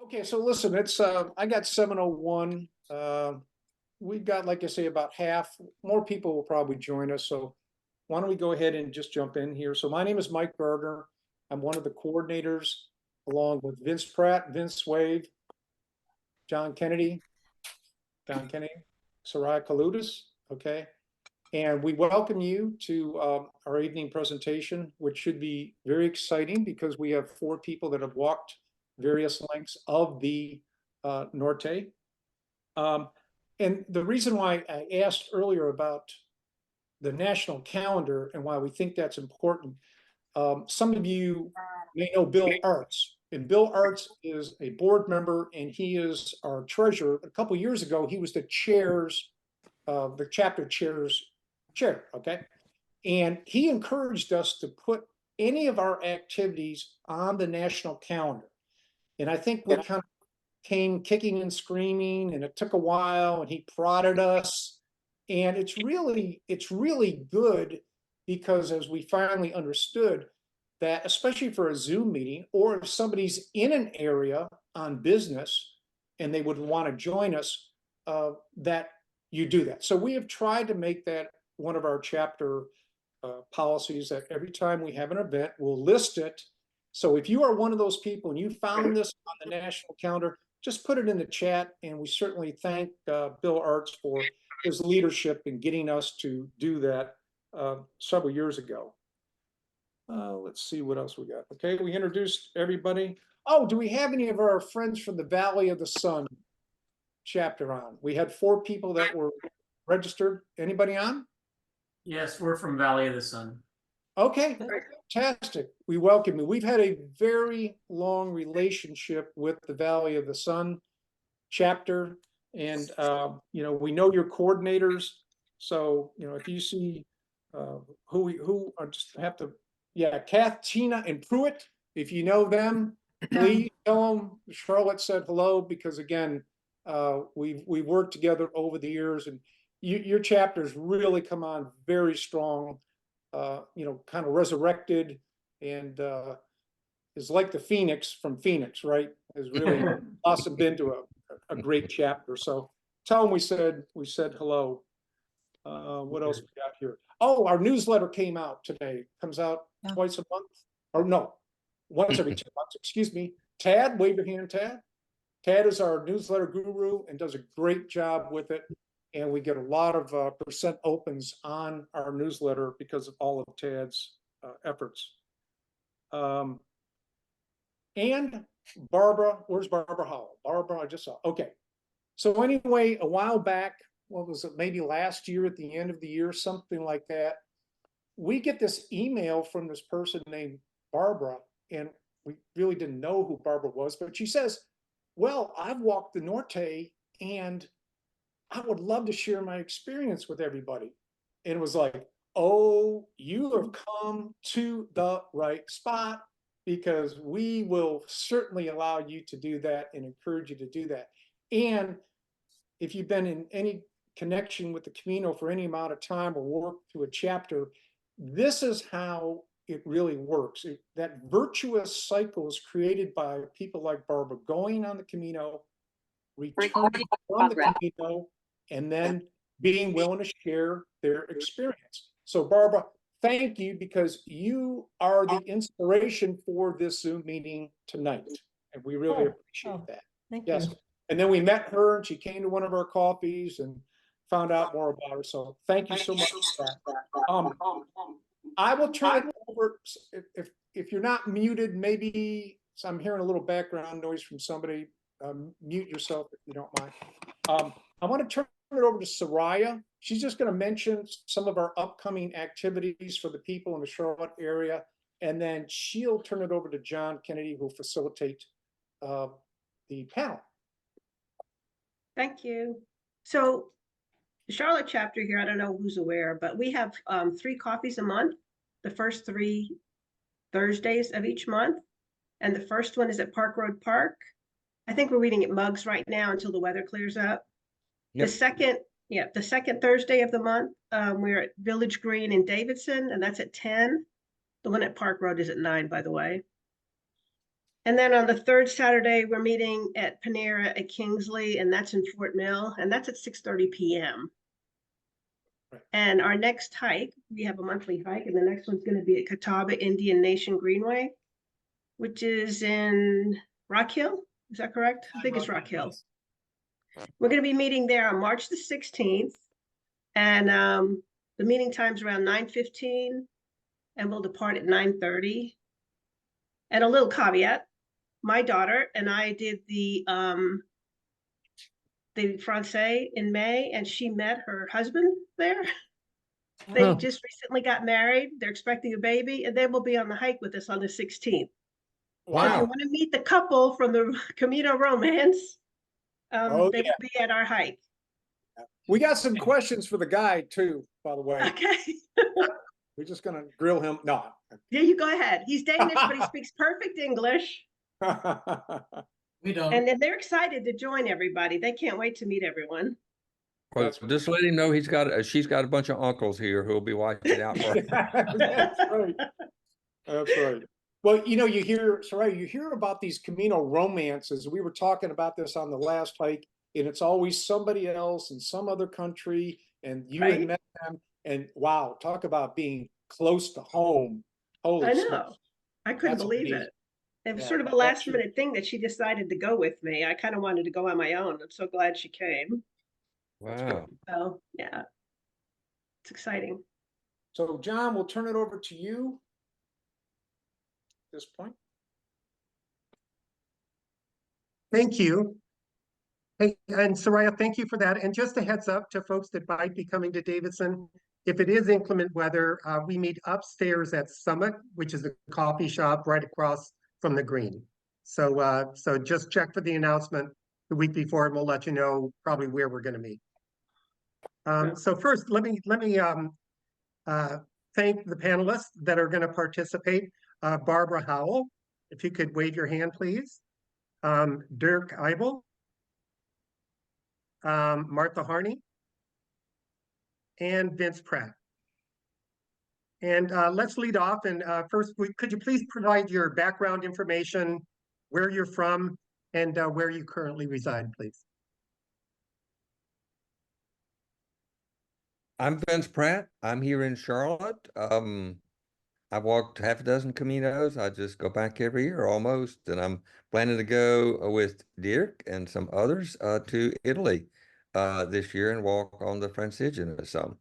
Okay, so listen, it's I got 7:01. We've got, like I say, about half. More people will probably join us. So why don't we go ahead and just jump in here? So my name is Mike Gardner. I'm one of the coordinators, along with Vince Pratt, Vince Wave, John Kennedy, Soraya Kaludis. Okay. And we welcome you to our evening presentation, which should be very exciting because we have 4 people that have walked various lengths of the Norte. And the reason why I asked earlier about the national calendar and why we think that's important, some of you may know Bill Arts. And Bill Arts is a board member and he is our treasurer. A couple years ago, he was the chapter chair's chair, okay? And he encouraged us to put any of our activities on the national calendar. And I think we kind of came kicking and screaming, and it took a while, and he prodded us. And it's really good because as we finally understood that, especially for a Zoom meeting, or if somebody's in an area on business and they would want to join us, that you do that. So we have tried to make that one of our chapter policies, that every time we have an event, we'll list it. So if you are one of those people and you found this on the national calendar, just put it in the chat. And we certainly thank Bill Arts for his leadership in getting us to do that several years ago. Let's see what else we got. Okay, we introduced everybody. Oh, do we have any of our friends from the Valley of the Sun chapter on? We had 4 people that were registered. Anybody on? Yes, we're from Valley of the Sun. Okay, fantastic. We welcome you. We've had a very long relationship with the Valley of the Sun chapter, and we know your coordinators. So if you see who I just have to, Kath, Tina, and Pruitt. If you know them, please tell them Charlotte said hello, because again, we've worked together over the years, and your chapters really come on very strong. Kind of resurrected, and is like the Phoenix from Phoenix, right? Has really blossomed into a great chapter. So tell them we said hello. What else we got here? Oh, our newsletter came out today. Comes out twice a month, or no, once every 2 months. Excuse me. Tad, wave your hand, Tad. Tad is our newsletter guru and does a great job with it. And we get a lot of percent opens on our newsletter because of all of Tad's efforts. And Barbara, where's Barbara Howell? Barbara, I just saw. Okay. So anyway, a while back, what was it, maybe last year at the end of the year, something like that, we get this email from this person named Barbara, and we really didn't know who Barbara was, but she says, well, I've walked the Norte and I would love to share my experience with everybody. And it was like, oh, you have come to the right spot, because we will certainly allow you to do that and encourage you to do that. And if you've been in any connection with the Camino for any amount of time or work through a chapter, this is how it really works. That virtuous cycle is created by people like Barbara going on the Camino, returning from the Camino, and then being willing to share their experience. So Barbara, thank you, because you are the inspiration for this Zoom meeting tonight. And we really appreciate that. Thank you. And then we met her and she came to one of our coffees and found out more about her. So thank you so much for that. I will turn it over. If you're not muted, maybe, so I'm hearing a little background noise from somebody. Mute yourself if you don't mind. I want to turn it over to Soraya. She's just going to mention some of our upcoming activities for the people in the Charlotte area, and then she'll turn it over to John Kennedy, who will facilitate the panel. Thank you. So the Charlotte chapter here, I don't know who's aware, but we have 3 coffees a month, the first 3 Thursdays of each month. And the first one is at Park Road Park. I think we're reading at Mugs right now until the weather clears up. Yep. The second Thursday of the month, we're at Village Green in Davidson, and that's at 10. The one at Park Road is at 9, by the way. And then on the third Saturday, we're meeting at Panera at Kingsley, and that's in Fort Mill, and that's at 6:30 p.m. Right. And our next hike, we have a monthly hike, and the next one's going to be at Catawba Indian Nation Greenway, which is in Rock Hill. Is that correct? I think it's Rock Hill. We're going to be meeting there on March the 16th, and the meeting time's around 9:15, and we'll depart at 9:30. And a little caveat, my daughter and I did the Francais in May, and she met her husband there. They just recently got married. They're expecting a baby, and they will be on the hike with us on the 16th. So if you Wow. want to meet the couple from the Camino Romance, Oh, they will be at our hike. We got some questions for the guide too, by the way. Okay. We're just gonna grill him. No. Yeah, you go ahead. He's Danish, but he speaks perfect English. We don't. And then they're excited to join everybody. They can't wait to meet everyone. Well, just let him know she's got a bunch of uncles here who'll be watching out for her. That's right. That's right. Well, you hear, Soraya, you hear about these Camino romances. We were talking about this on the last hike, and it's always somebody else in some other country, and you had Right. met them, and wow, talk about being close to home. Holy I know. smokes. I couldn't That's believe amazing. it. It was Yeah, sort of a that last should- minute thing that she decided to go with me. I kind of wanted to go on my own. I'm so glad she came. Wow. So yeah, it's exciting. So, John, we'll turn it over to you at this point. Thank you. Hey, and Soraya, thank you for that. And just a heads up to folks that might be coming to Davidson, if it is inclement weather, we meet upstairs at Summit, which is a coffee shop right across from the green. So, so just check for the announcement the week before, and we'll let you know probably where we're going to meet. So first, let me thank the panelists that are going to participate. Barbara Howell, if you could wave your hand, please. Dirk Eibel, Martha Harney, and Vince Pratt. And let's lead off. And first, could you please provide your background information, where you're from, and where you currently reside, please? I'm Vince Pratt. I'm here in Charlotte. I've walked half a dozen Caminos. I just go back every year almost, and I'm planning to go with Dirk and some others to Italy this year and walk on the Francigena some.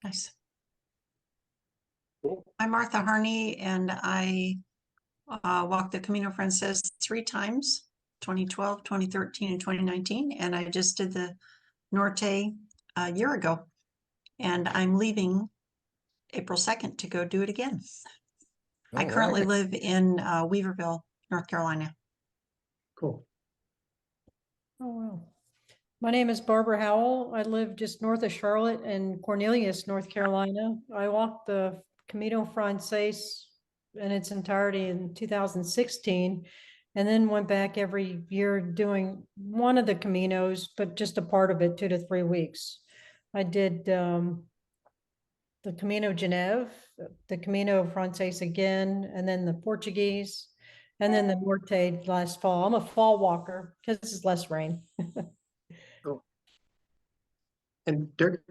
Nice. Cool. I'm Martha Harney, and I walked the Camino Frances 3 times, 2012, 2013, and 2019. And I just did the Norte a year ago. And I'm leaving April 2nd to go do it again. I All currently right. live in Weaverville, North Carolina. Cool. Oh, wow. My name is Barbara Howell. I live just north of Charlotte in Cornelius, North Carolina. I walked the Camino Frances in its entirety in 2016, and then went back every year doing one of the Caminos, but just a part of it, 2 to 3 weeks. I did the Camino Geneve, the Camino Frances again, and then the Portuguese, and then the Norte last fall. I'm a fall walker because it's less rain. Cool. And Dirk,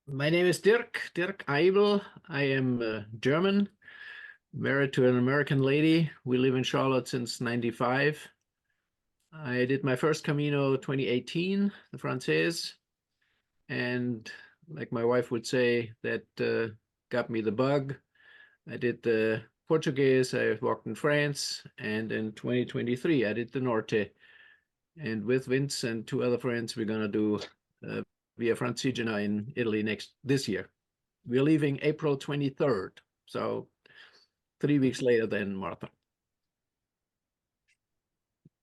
My name is Dirk Eibel. I am German, married to an American lady. We live in Charlotte since '95. I did my first Camino 2018, the Frances, and like my wife would say, that got me the bug. I did the Portuguese, I walked in France, and in 2023 I did the Norte. And with Vince and 2 other friends, we're gonna do Via Francigena in Italy this year. We're leaving April 23rd, so 3 weeks later than Martha.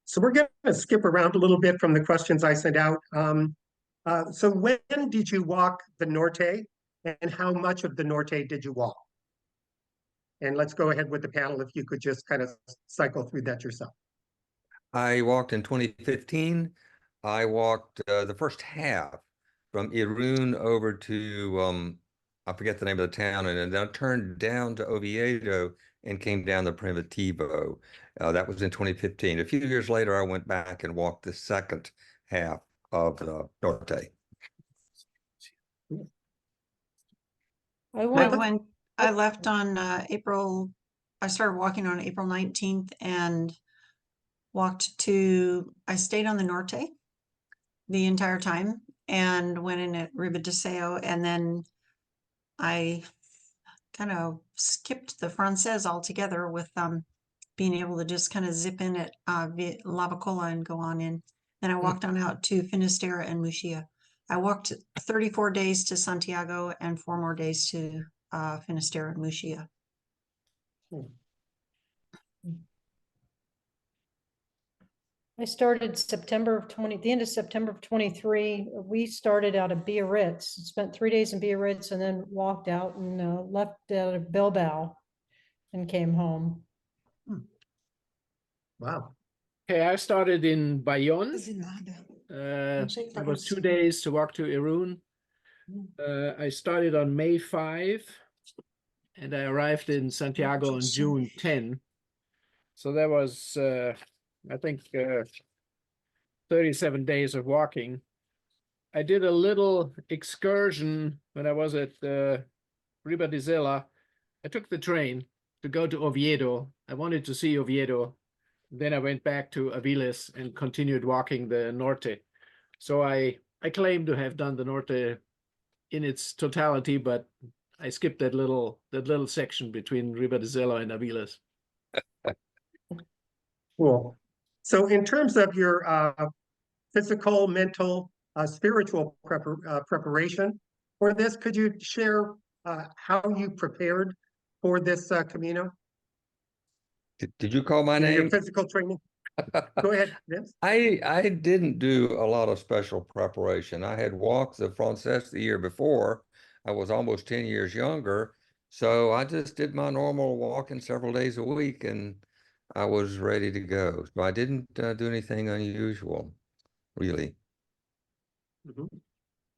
so we're going to skip around a little bit from the questions I sent out. So when did you walk the Norte, and how much of the Norte did you walk? And let's go ahead with the panel if you could just kind of cycle through that yourself. I walked in 2015. I walked the first half from Irun over to I forget the name of the town, and then I turned down to Oviedo and came down the Primitivo. That was in 2015. A few years later, I went back and walked the second half of the Norte. I I went, I left on I started walking on April 19th and I stayed on the Norte the entire time and went in at Ribadeseo, and then I kind of skipped the Frances altogether with being able to just kind of zip in at Lavacola and go on in. Then I walked on out to Finisterre and Muxia. I walked 34 days to Santiago and 4 more days to Finisterre and Muxia. I started the end of September of 23. We started out of Biarritz, spent 3 days in Biarritz, and then walked out and left out of Bilbao and came home. Wow. Okay, I started in Bayonne. Não sei It was 2 days to walk to Irun. I started on May 5, and I arrived in Santiago on June 10. So that was, I think, 37 days of walking. I did a little excursion when I was at Ribadesella. I took the train to go to Oviedo. I wanted to see Oviedo. Then I went back to Aviles and continued walking the Norte. So I claim to have done the Norte in its totality, but I skipped that little section between Ribadesella and Aviles. Cool. So in terms of your physical, mental, spiritual preparation for this, could you share how you prepared for this Camino? Did you call my You know, your name? physical training? Go ahead, Vince. I didn't do a lot of special preparation. I had walked the Frances the year before. I was almost 10 years younger. So I just did my normal walking several days a week and I was ready to go. So I didn't do anything unusual, really.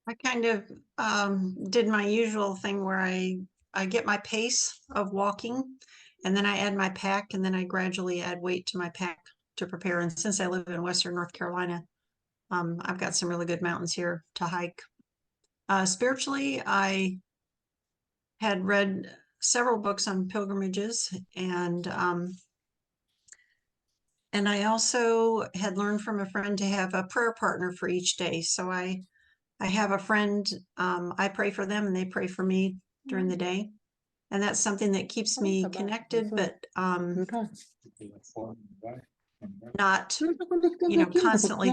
I kind of did my usual thing where I get my pace of walking, and then I add my pack, and then I gradually add weight to my pack to prepare. And since I live in Western North Carolina, I've got some really good mountains here to hike. Spiritually, I had read several books on pilgrimages, and I also had learned from a friend to have a prayer partner for each day. So I have a friend, I pray for them and they pray for me during the day. And that's something that keeps me connected, but not, constantly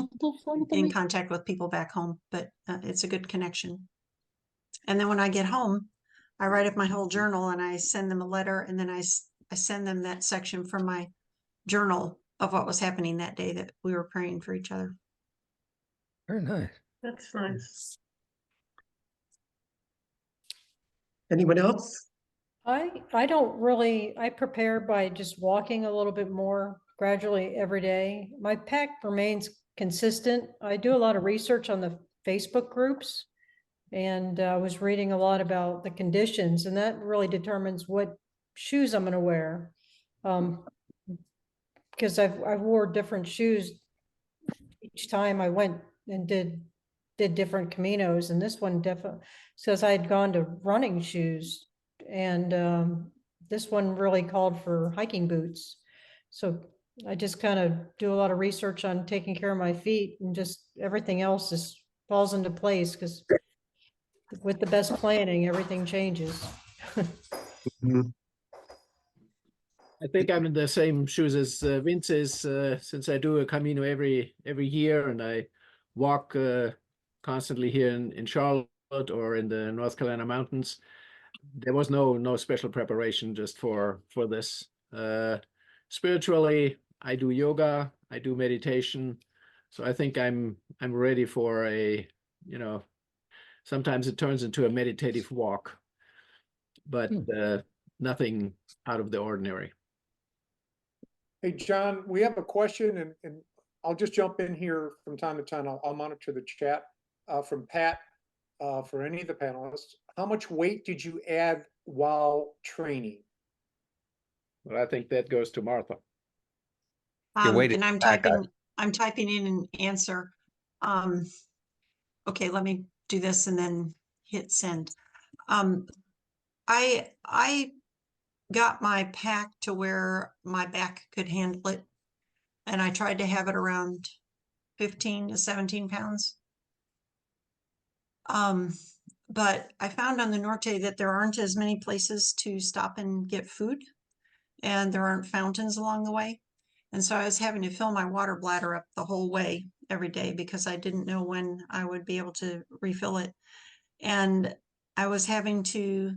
in contact with people back home, but it's a good connection. And then when I get home, I write up my whole journal and I send them a letter, and then I send them that section from my journal of what was happening that day that we were praying for each other. Very nice. That's nice. Anyone else? I prepare by just walking a little bit more gradually every day. My pack remains consistent. I do a lot of research on the Facebook groups, and I was reading a lot about the conditions, and that really determines what shoes I'm going to wear. Because I wore different shoes each time I went and did different Caminos, and this one definitely says I had gone to running shoes, and this one really called for hiking boots. So I just kind of do a lot of research on taking care of my feet, and just everything else just falls into place, because with the best planning, everything changes. I think I'm in the same shoes as Vince is, since I do a Camino every year, and I walk constantly here in Charlotte or in the North Carolina mountains. There was no special preparation just for this. Spiritually, I do yoga, I do meditation, so I think I'm ready for a, sometimes it turns into a meditative walk, but nothing out of the ordinary. Hey, John, we have a question, and I'll just jump in here from time to time. I'll monitor the chat from Pat for any of the panelists. How much weight did you add while training? Well, I think that goes to Martha. Your weight And is I'm back, typing in an answer. Okay, let me do this and then hit send. I got my pack to where my back could handle it. And I tried to have it around 15 to 17 pounds. But I found on the Norte that there aren't as many places to stop and get food, and there aren't fountains along the way. And so I was having to fill my water bladder up the whole way every day because I didn't know when I would be able to refill it. And I was having to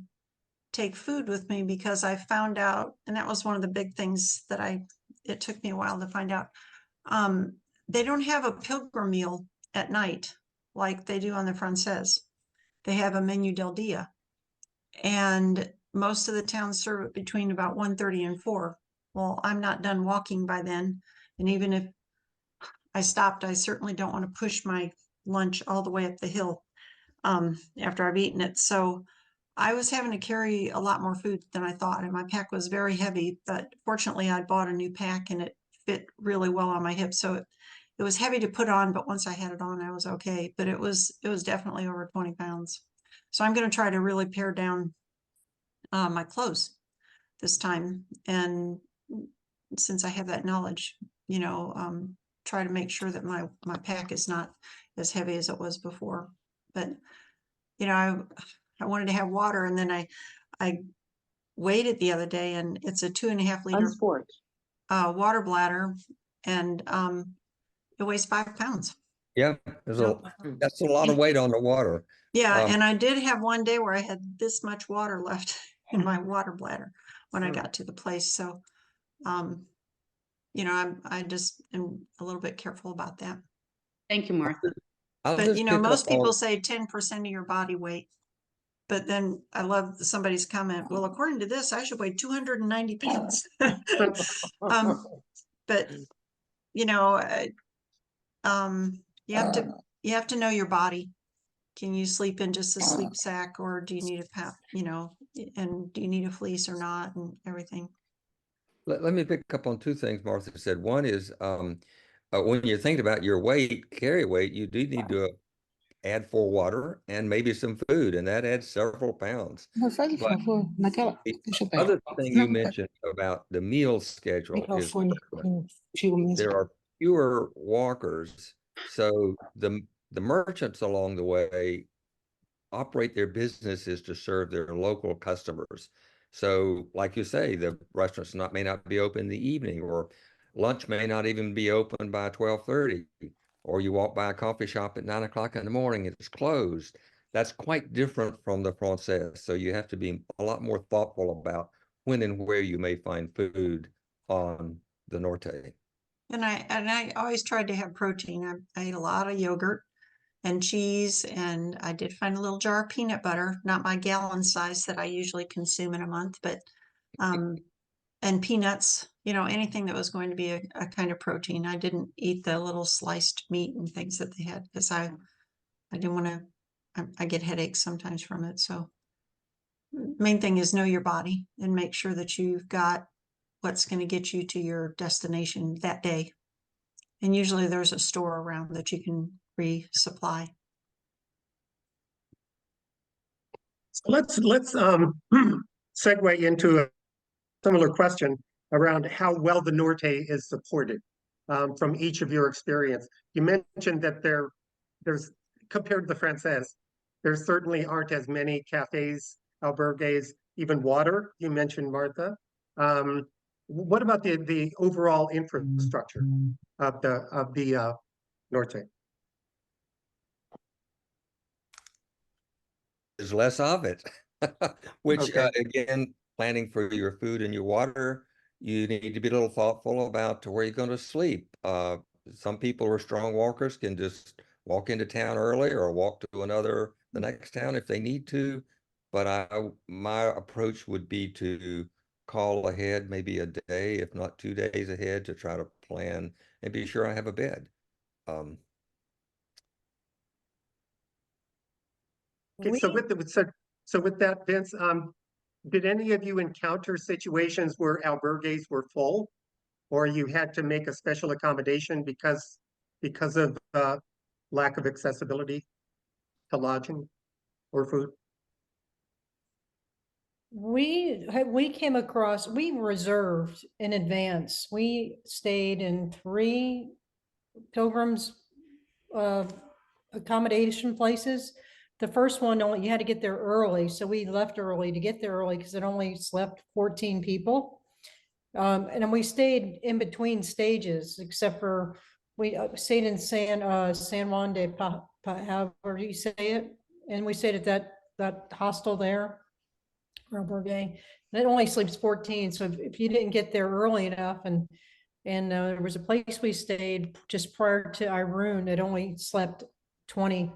take food with me because I found out, and that was one of the big things that it took me a while to find out. They don't have a pilgrim meal at night like they do on the Frances. They have a menu del dia, and most of the towns serve it between about 1:30 and 4. Well, I'm not done walking by then, and even if I stopped, I certainly don't want to push my lunch all the way up the hill after I've eaten it. So I was having to carry a lot more food than I thought, and my pack was very heavy, but fortunately I bought a new pack and it fit really well on my hips. So it was heavy to put on, but once I had it on, I was okay. But it was definitely over 20 pounds. So I'm going to try to really pare down my clothes this time. And since I have that knowledge, try to make sure that my pack is not as heavy as it was before. But, I wanted to have water, and then I weighed it the other day, and it's a 2.5 liter water bladder, and it weighs 5 pounds. Yeah, that's a lot of weight on the water. Yeah, and I did have one day where I had this much water left in my water bladder when I got to the place. So, I just am a little bit careful about that. Thank you, Martha. But, most people say 10% of your body weight. But then I love somebody's comment, well, according to this, I should weigh 290 pounds. But, you have to know your body. Can you sleep in just a sleep sack, or do you need and do you need a fleece or not, and everything? Let me pick up on two things Martha said. One is when you're thinking about your carry weight, you do need to add for water and maybe some food, and that adds several pounds. But the other thing you mentioned about the meal schedule is there are fewer walkers, so the merchants along the way operate their businesses to serve their local customers. So like you say, the restaurants may not be open in the evening, or lunch may not even be open by 12:30, or you walk by a coffee shop at 9 o'clock in the morning and it's closed. That's quite different from the Frances. So you have to be a lot more thoughtful about when and where you may find food on the Norte. And I always tried to have protein. I ate a lot of yogurt and cheese, and I did find a little jar of peanut butter, not my gallon size that I usually consume in a month, but and peanuts, anything that was going to be a kind of protein. I didn't eat the little sliced meat and things that they had because I didn't want to, I get headaches sometimes from it. So main thing is know your body and make sure that you've got what's going to get you to your destination that day. And usually there's a store around that you can resupply. So let's segue into a similar question around how well the Norte is supported from each of your experience. You mentioned that there's compared to the Frances, there certainly aren't as many cafes, albergues, even water. You mentioned, Martha. What about the overall infrastructure of the Norte? There's less of it, which Okay. again, planning for your food and your water, you need to be a little thoughtful about where you're going to sleep. Some people who are strong walkers can just walk into town early or walk to the next town if they need to. But my approach would be to call ahead maybe a day, if not 2 days ahead, to try to plan and be sure I have a bed. Okay, so with that, Vince, did any of you encounter situations where albergues were full? Or you had to make a special accommodation because of lack of accessibility to lodging or food? We came across, we reserved in advance. We stayed in 3 pilgrims accommodation places. The first one, only you had to get there early, so we left early to get there early because it only slept 14 people. And then we stayed in between stages, except for we stayed in San Juan de however you say it, and we stayed at that hostel there. And it only sleeps 14. So if you didn't get there early enough, and there was a place we stayed just prior to Irene, it only slept 20,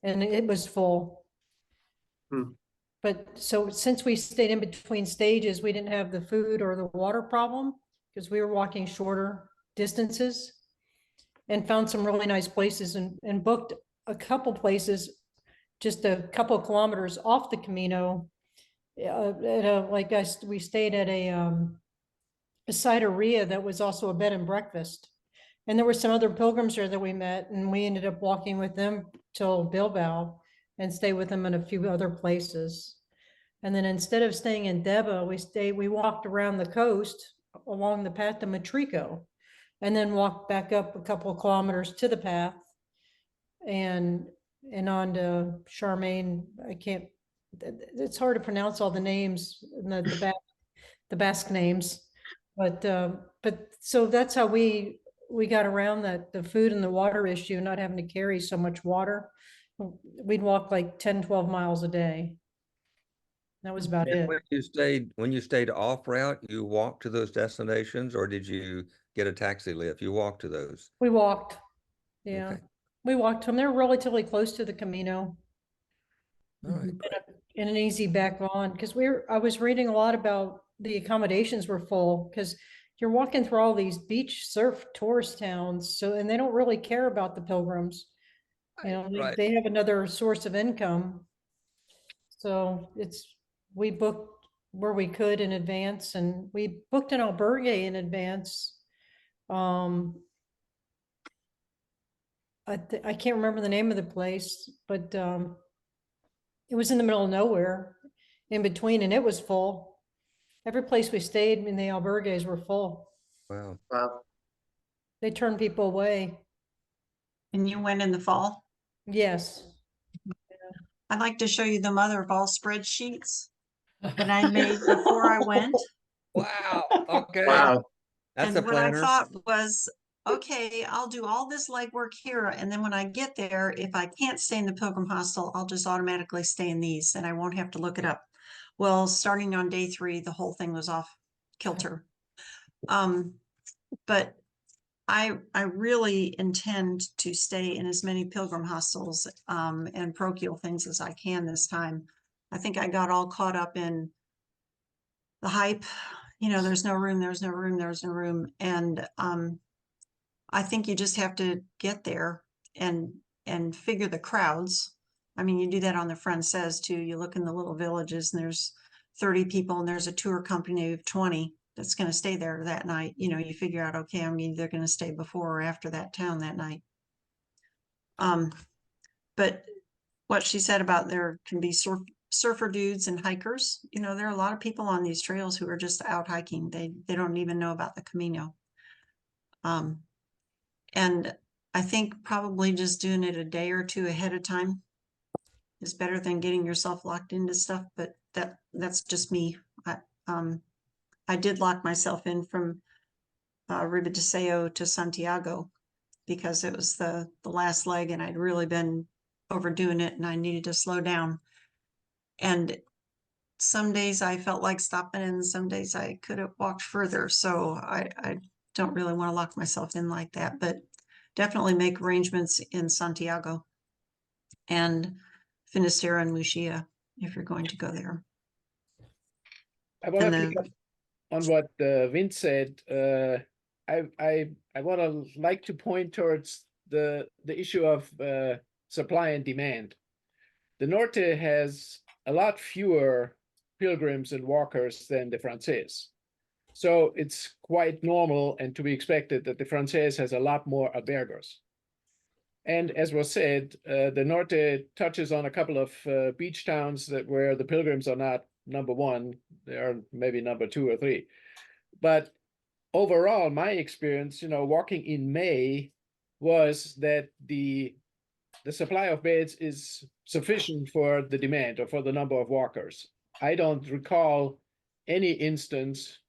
and it was full. Hmm. But so since we stayed in between stages, we didn't have the food or the water problem because we were walking shorter distances and found some really nice places and booked a couple places just a couple of kilometers off the Camino. We stayed at a cideria that was also a bed and breakfast. And there were some other pilgrims there that we met, and we ended up walking with them till Bilbao and stay with them in a few other places. And then instead of staying in Deba, we walked around the coast along the path to Matrico, and then walked back up a couple of kilometers to the path and on to Charmaine. It's hard to pronounce all the names, the Basque names, but so that's how we got around the food and the water issue, not having to carry so much water. We'd walk like 10, 12 miles a day. That was about it. When you stayed off route, you walked to those destinations, or did you get a taxi lift? You walked to those. We walked. Yeah. Okay. We walked them. They're relatively close to the Camino. All right, great. And an easy back on, because I was reading a lot about the accommodations were full, because you're walking through all these beach surf tourist towns, so, and they don't really care about the pilgrims. You know, Right. they have another source of income. So we booked where we could in advance, and we booked an albergue in advance. I can't remember the name of the place, but it was in the middle of nowhere in between, and it was full. Every place we stayed in the albergues were full. Wow. Wow. They turned people away. And you went in the fall? Yes. I'd like to show you the mother of all spreadsheets that I made before I went. Wow. Okay. Wow. That's a And what I planner. thought was, okay, I'll do all this legwork here. And then when I get there, if I can't stay in the Pilgrim Hostel, I'll just automatically stay in these and I won't have to look it up. Well, starting on day 3, the whole thing was off kilter. But I really intend to stay in as many pilgrim hostels and parochial things as I can this time. I think I got all caught up in the hype. You know, there's no room, there's no room, there's no room. And I think you just have to get there and figure the crowds. I mean, you do that on the Frances too. You look in the little villages and there's 30 people and there's a tour company of 20 that's going to stay there that night. You know, you figure out, okay, I'm either going to stay before or after that town that night. But what she said about there can be surfer dudes and hikers, you know, there are a lot of people on these trails who are just out hiking. They don't even know about the Camino. And I think probably just doing it a day or 2 ahead of time is better than getting yourself locked into stuff. But that's just me. I did lock myself in from Ribadeseo to Santiago because it was the last leg and I'd really been overdoing it and I needed to slow down. And some days I felt like stopping and some days I could have walked further. So I don't really want to lock myself in like that, but definitely make arrangements in Santiago and Finisterre and Lucia if you're going to go there. I want And to the- pick up on what Vince said. I want to like to point towards the issue of supply and demand. The Norte has a lot fewer pilgrims and walkers than the Frances. So it's quite normal and to be expected that the Frances has a lot more albergos. And as was said, the Norte touches on a couple of beach towns where the pilgrims are not number one, they are maybe number two or three. But overall, my experience, walking in May was that the supply of beds is sufficient for the demand or for the number of walkers. I don't recall any instance.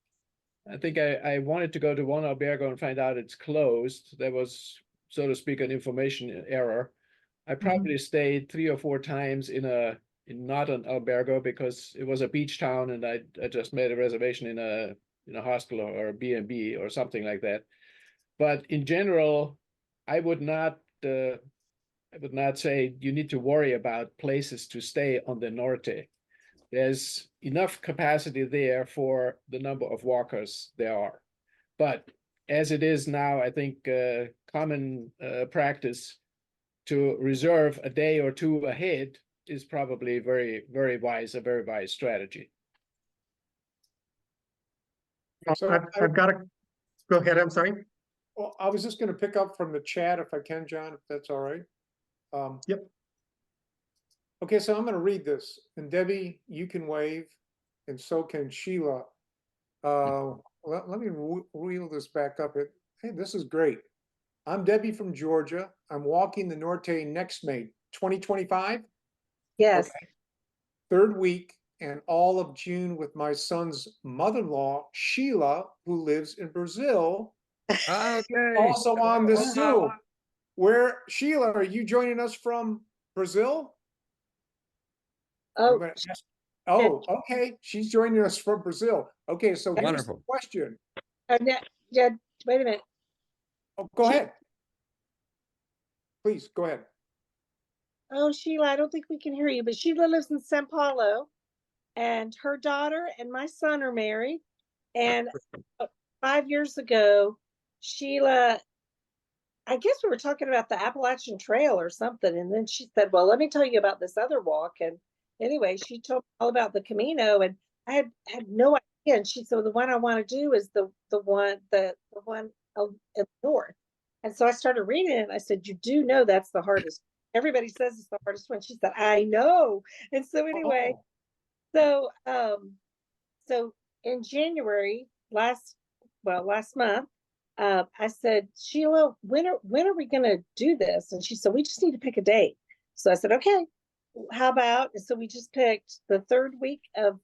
I think I wanted to go to one albergo and find out it's closed. There was, so to speak, an information error. I probably stayed 3 or 4 times in not an albergo because it was a beach town and I just made a reservation in a hostel or a B&B or something like that. But in general, I would not say you need to worry about places to stay on the Norte. There's enough capacity there for the number of walkers there are. But as it is now, I think common practice to reserve a day or two ahead is probably a very wise strategy. So I've got to go ahead. I'm sorry. Well, I was just going to pick up from the chat if I can, John, if that's all right. Yep. Okay, so I'm going to read this, and Debbie, you can wave, and so can Sheila. Let me reel this back up. Hey, this is great. I'm Debbie from Georgia. I'm walking the Norte next May, 2025. Yes. Okay. 3rd week and all of June with my son's mother-in-law, Sheila, who lives in Brazil. Okay. Also on this Zoom. Where, Sheila, are you joining us from Brazil? Oh, Okay. She's joining us from Brazil. Okay, so here's the Wonderful. question. yeah, wait a minute. Oh, go ahead. Please, go ahead. Oh, Sheila, I don't think we can hear you, but Sheila lives in Sao Paulo, and her daughter and my son are married. And 5 years ago, Sheila, I guess we were talking about the Appalachian Trail or something, and then she said, "Well, let me tell you about this other walk." And anyway, she told me all about the Camino, and I had no idea. And she said, "Well, the one I want to do is the one in the north." And so I started reading it, and I said, "You do know that's the hardest. Everybody says it's the hardest one." She said, "I know." And so anyway, so in January last month, I said, "Sheila, when are we going to do this?" And she said, "We just need to pick a date." So I said, "Okay, how about?" And so we just picked the 3rd week of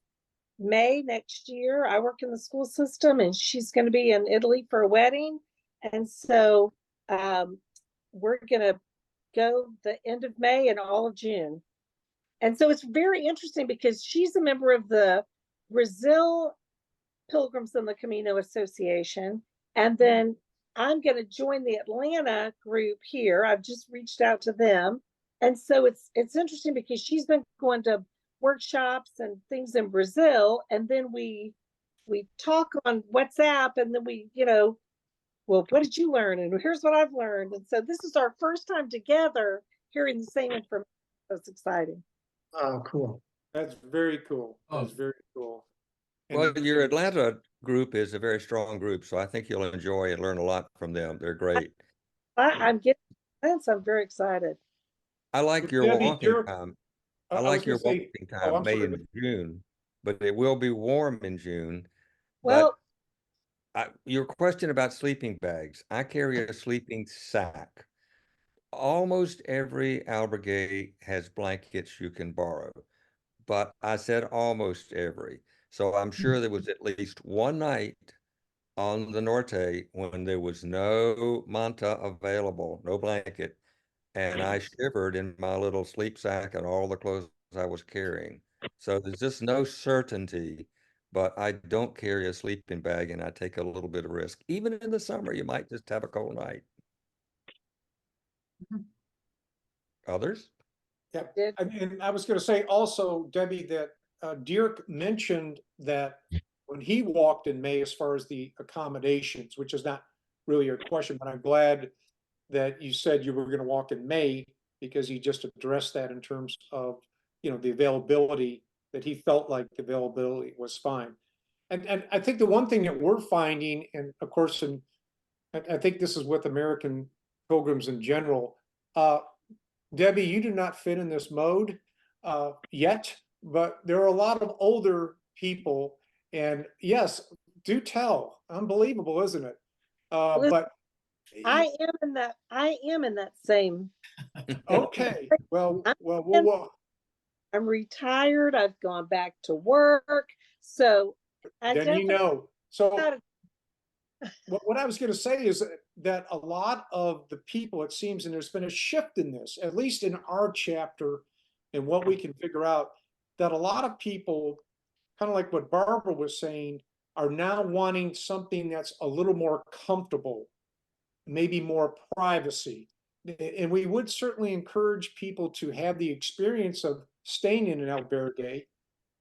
May next year. I work in the school system, and she's going to be in Italy for a wedding. And so we're going to go the end of May and all of June. And so it's very interesting because she's a member of the Brazil Pilgrims in the Camino Association. And then I'm going to join the Atlanta group here. I've just reached out to them. And so it's interesting because she's been going to workshops and things in Brazil. And then we talk on WhatsApp, and then we, well, what did you learn? And here's what I've learned. And so this is our first time together hearing the same information. That's exciting. Oh, cool. That's very cool. That's Oh. very cool. Well, And your Atlanta group is a very strong group, so I think you'll enjoy and learn a lot from them. They're great. I'm getting sense. I'm very excited. I like your Debbie, walking Dirk, time. I I was like gonna your say- walking oh, time, I'm May sorry. and June, but it will be warm in June. Well, Your question about sleeping bags, I carry a sleeping sack. Almost every albergue has blankets you can borrow, but I said almost every. So I'm sure there was at least one night on the Norte when there was no manta available, no blanket, and I shivered in my little sleep sack and all the clothes I was carrying. So there's just no certainty, but I don't carry a sleeping bag and I take a little bit of risk. Even in the summer, you might just have a cold night. Others? Yeah, Did- and I was going to say also, Debbie, that Dirk mentioned that when he walked in May, as far as the accommodations, which is not really your question, but I'm glad that you said you were going to walk in May because he just addressed that in terms of, the availability that he felt like the availability was fine. And I think the one thing that we're finding, and of course, and I think this is with American pilgrims in general, Debbie, you do not fit in this mode yet, but there are a lot of older people, and yes, do tell. Unbelievable, isn't it? But I am in that same. okay, well, I'm retired. I've gone back to work. So then you know. So gotta- what I was going to say is that a lot of the people, it seems, and there's been a shift in this, at least in our chapter, and what we can figure out, that a lot of people, kind of like what Barbara was saying, are now wanting something that's a little more comfortable, maybe more privacy. And we would certainly encourage people to have the experience of staying in an albergue,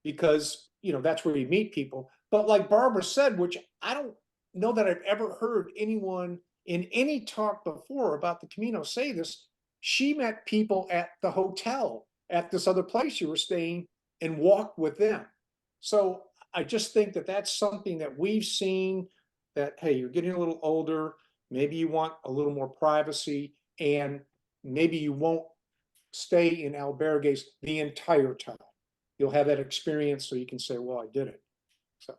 because, you know, that's where you meet people. But like Barbara said, which I don't know that I've ever heard anyone in any talk before about the Camino say this, she met people at the hotel at this other place you were staying and walked with them. So I just think that that's something that we've seen, that, hey, you're getting a little older, maybe you want a little more privacy, and maybe you won't stay in albergues the entire time. You'll have that experience so you can say, well, I did it. So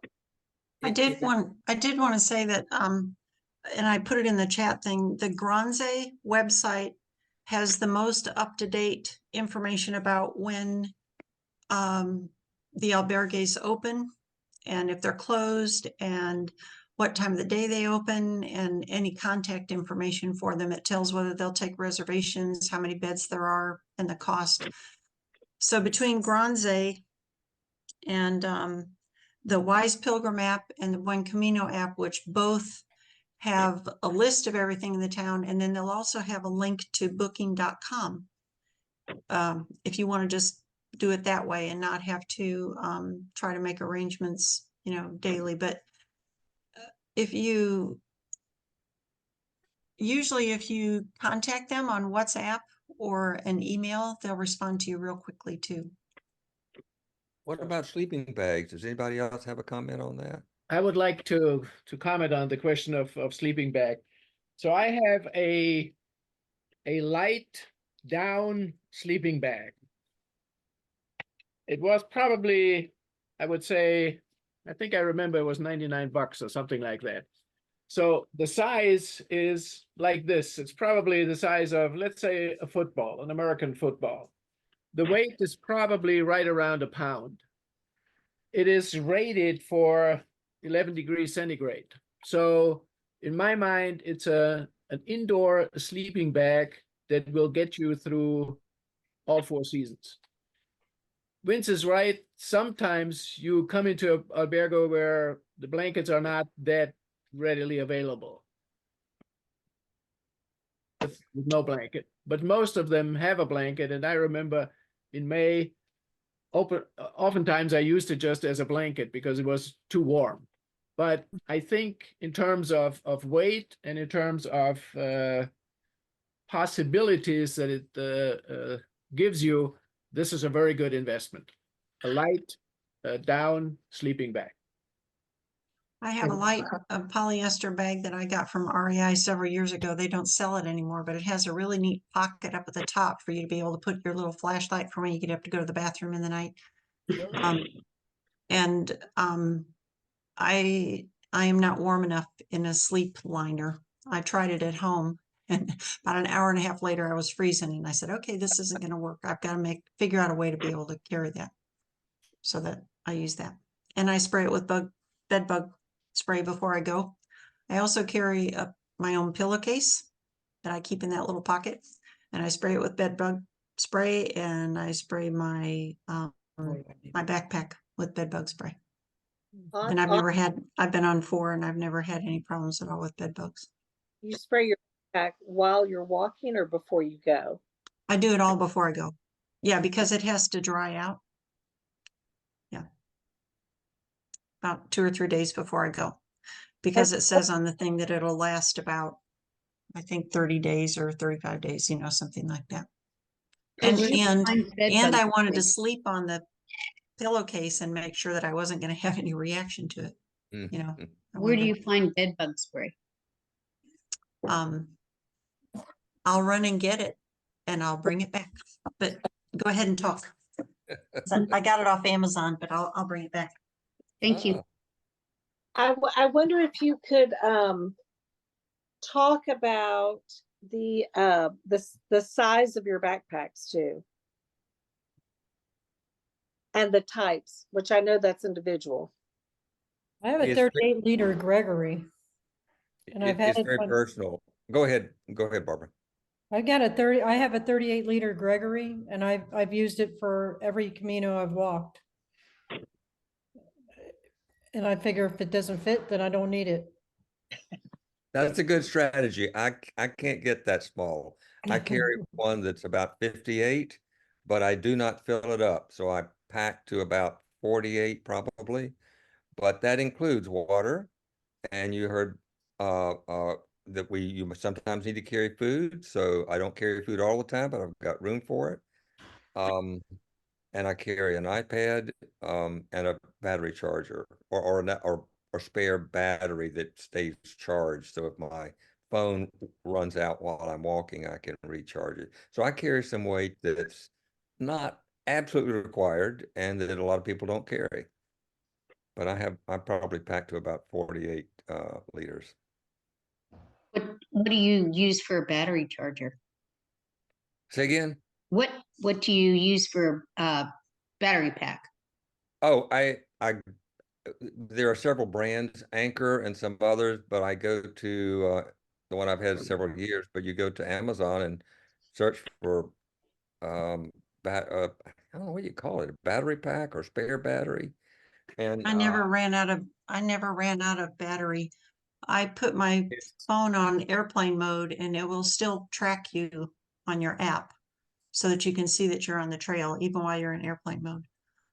I did want to say that, and I put it in the chat thing, the Granze website has the most up-to-date information about when the albergues open and if they're closed and what time of the day they open and any contact information for them. It tells whether they'll take reservations, how many beds there are, and the cost. So between Granze and the Wise Pilgrim app and the Buen Camino app, which both have a list of everything in the town, and then they'll also have a link to booking.com. If you want to just do it that way and not have to try to make arrangements, you know, daily. But if you contact them on WhatsApp or an email, they'll respond to you real quickly too. What about sleeping bags? Does anybody else have a comment on that? I would like to comment on the question of sleeping bag. So I have a light down sleeping bag. It was probably, I would say, I think I remember it was $99 or something like that. So the size is like this. It's probably the size of, let's say, a football, an American football. The weight is probably right around a pound. It is rated for 11 degrees centigrade. So in my mind, it's an indoor sleeping bag that will get you through all 4 seasons. Vince is right. Sometimes you come into an albergo where the blankets are not that readily available with no blanket, but most of them have a blanket. And I remember in May, oftentimes I used it just as a blanket because it was too warm. But I think in terms of weight and in terms of possibilities that it gives you, this is a very good investment. A light down sleeping bag. I have a polyester bag that I got from REI several years ago. They don't sell it anymore, but it has a really neat pocket up at the top for you to be able to put your little flashlight for when you get up to go to the bathroom in the night. I am not warm enough in a sleep liner. I tried it at home, and about an hour and a half later, I was freezing, and I said, okay, this isn't going to work. I've got to figure out a way to be able to carry that. So that I use that. And I spray it with bed bug spray before I go. I also carry my own pillowcase that I keep in that little pocket, and I spray it with bed bug spray, and I spray my my backpack with bed bug spray. And I've been on 4 and I've never had any problems at all with bed bugs. You spray your back while you're walking or before you go? I do it all before I go. Yeah, because it has to dry out. Yeah. About 2 or 3 days before I go. Because it says on the thing that it'll last about, I think 30 days or 35 days, you know, something like that. And I wanted to sleep on the pillowcase and make sure that I wasn't going to have any reaction to it. You know, I Where do wanted you find bed bug spray? to- I'll run and get it and I'll bring it back. But go ahead and talk. I got it off Amazon, but I'll bring it back. Thank you. I wonder if you could talk about the size of your backpacks too. And the types, which I know that's individual. I have a It's 38 liter Gregory. And I've had It's it very when- personal. Go ahead, Barbara. I have a 38 liter Gregory and I've used it for every Camino I've walked. And I figure if it doesn't fit, then I don't need it. That's a good strategy. I can't get that small. I carry one that's about 58, but I do not fill it up. So I pack to about 48 probably, but that includes water. And you heard that you sometimes need to carry food. So I don't carry food all the time, but I've got room for it. And I carry an iPad and a battery charger or spare battery that stays charged. So if my phone runs out while I'm walking, I can recharge it. So I carry some weight that's not absolutely required and that a lot of people don't carry. But I probably pack to about 48 liters. What do you use for a battery charger? Say again? What do you use for battery pack? Oh, there are several brands, Anchor and some others, but I go to the one I've had several years, but you go to Amazon and search for I don't know what you call it, a battery pack or spare battery. And I never ran out of battery. I put my phone on airplane mode and it will still track you on your app so that you can see that you're on the trail even while you're in airplane mode.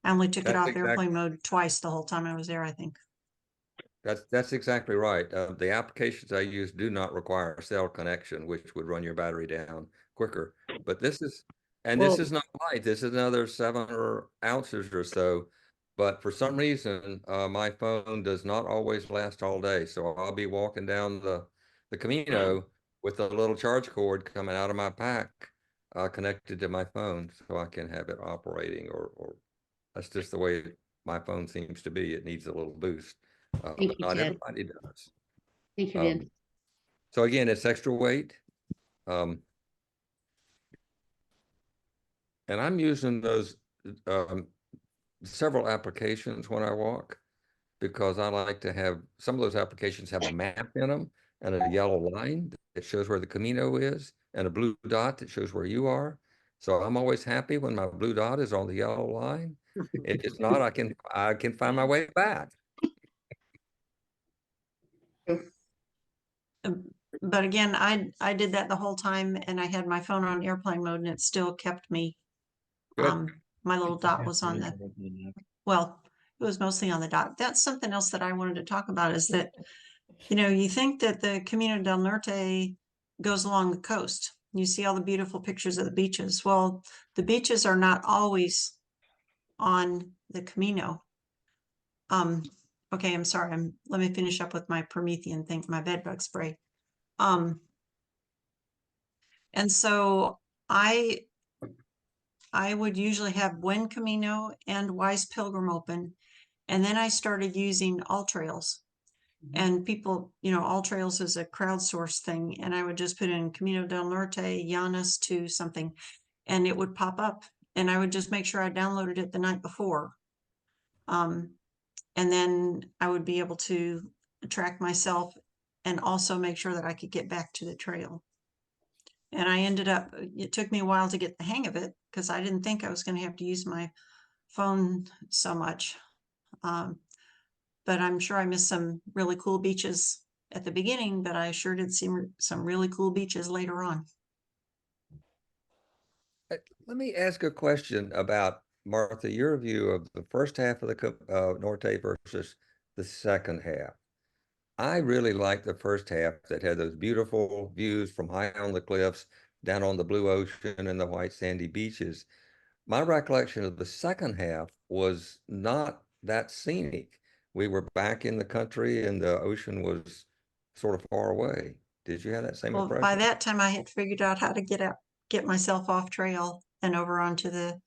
I only took it That's off exactly- airplane mode twice the whole time I was there, I think. That's exactly right. The applications I use do not require a cell connection, which would run your battery down quicker. But this is not light. This is another 7 ounces or so. But for some reason, my phone does not always last all day. So I'll be walking down the Camino with a little charge cord coming out of my pack, connected to my phone, so I can have it operating. Or that's just the way my phone seems to be. It needs a little boost. Thank But you, not Ted. everybody does. Thank you, Dan. So again, it's extra weight. And I'm using those several applications when I walk because I like to have some of those applications have a map in them and a yellow line that shows where the Camino is and a blue dot that shows where you are. So I'm always happy when my blue dot is on the yellow line. If it's not, I can find my way back. But again, I did that the whole time and I had my phone on airplane mode and it still kept me. Good. My little dot was on well, it was mostly on the dot. That's something else that I wanted to talk about is that, you think that the Camino del Norte goes along the coast. You see all the beautiful pictures of the beaches. Well, the beaches are not always on the Camino. Okay, I'm sorry. Let me finish up with my Promethean thing, my bedbug spray. And so I would usually have Buen Camino and Wise Pilgrim open. And then I started using All Trails. And people, All Trails is a crowdsourced thing. And I would just put in Camino del Norte, Llanos to something, and it would pop up. And I would just make sure I downloaded it the night before. And then I would be able to track myself and also make sure that I could get back to the trail. And it took me a while to get the hang of it because I didn't think I was going to have to use my phone so much. But I'm sure I missed some really cool beaches at the beginning, but I sure did see some really cool beaches later on. Let me ask a question about, Martha, your view of the first half of the Norte versus the second half. I really liked the first half that had those beautiful views from high on the cliffs, down on the blue ocean and the white sandy beaches. my recollection of the second half was not that scenic. We were back in the country and the ocean was sort of far away. Did you have that same Well, by impression? that time I had figured out how to get myself off trail and over onto the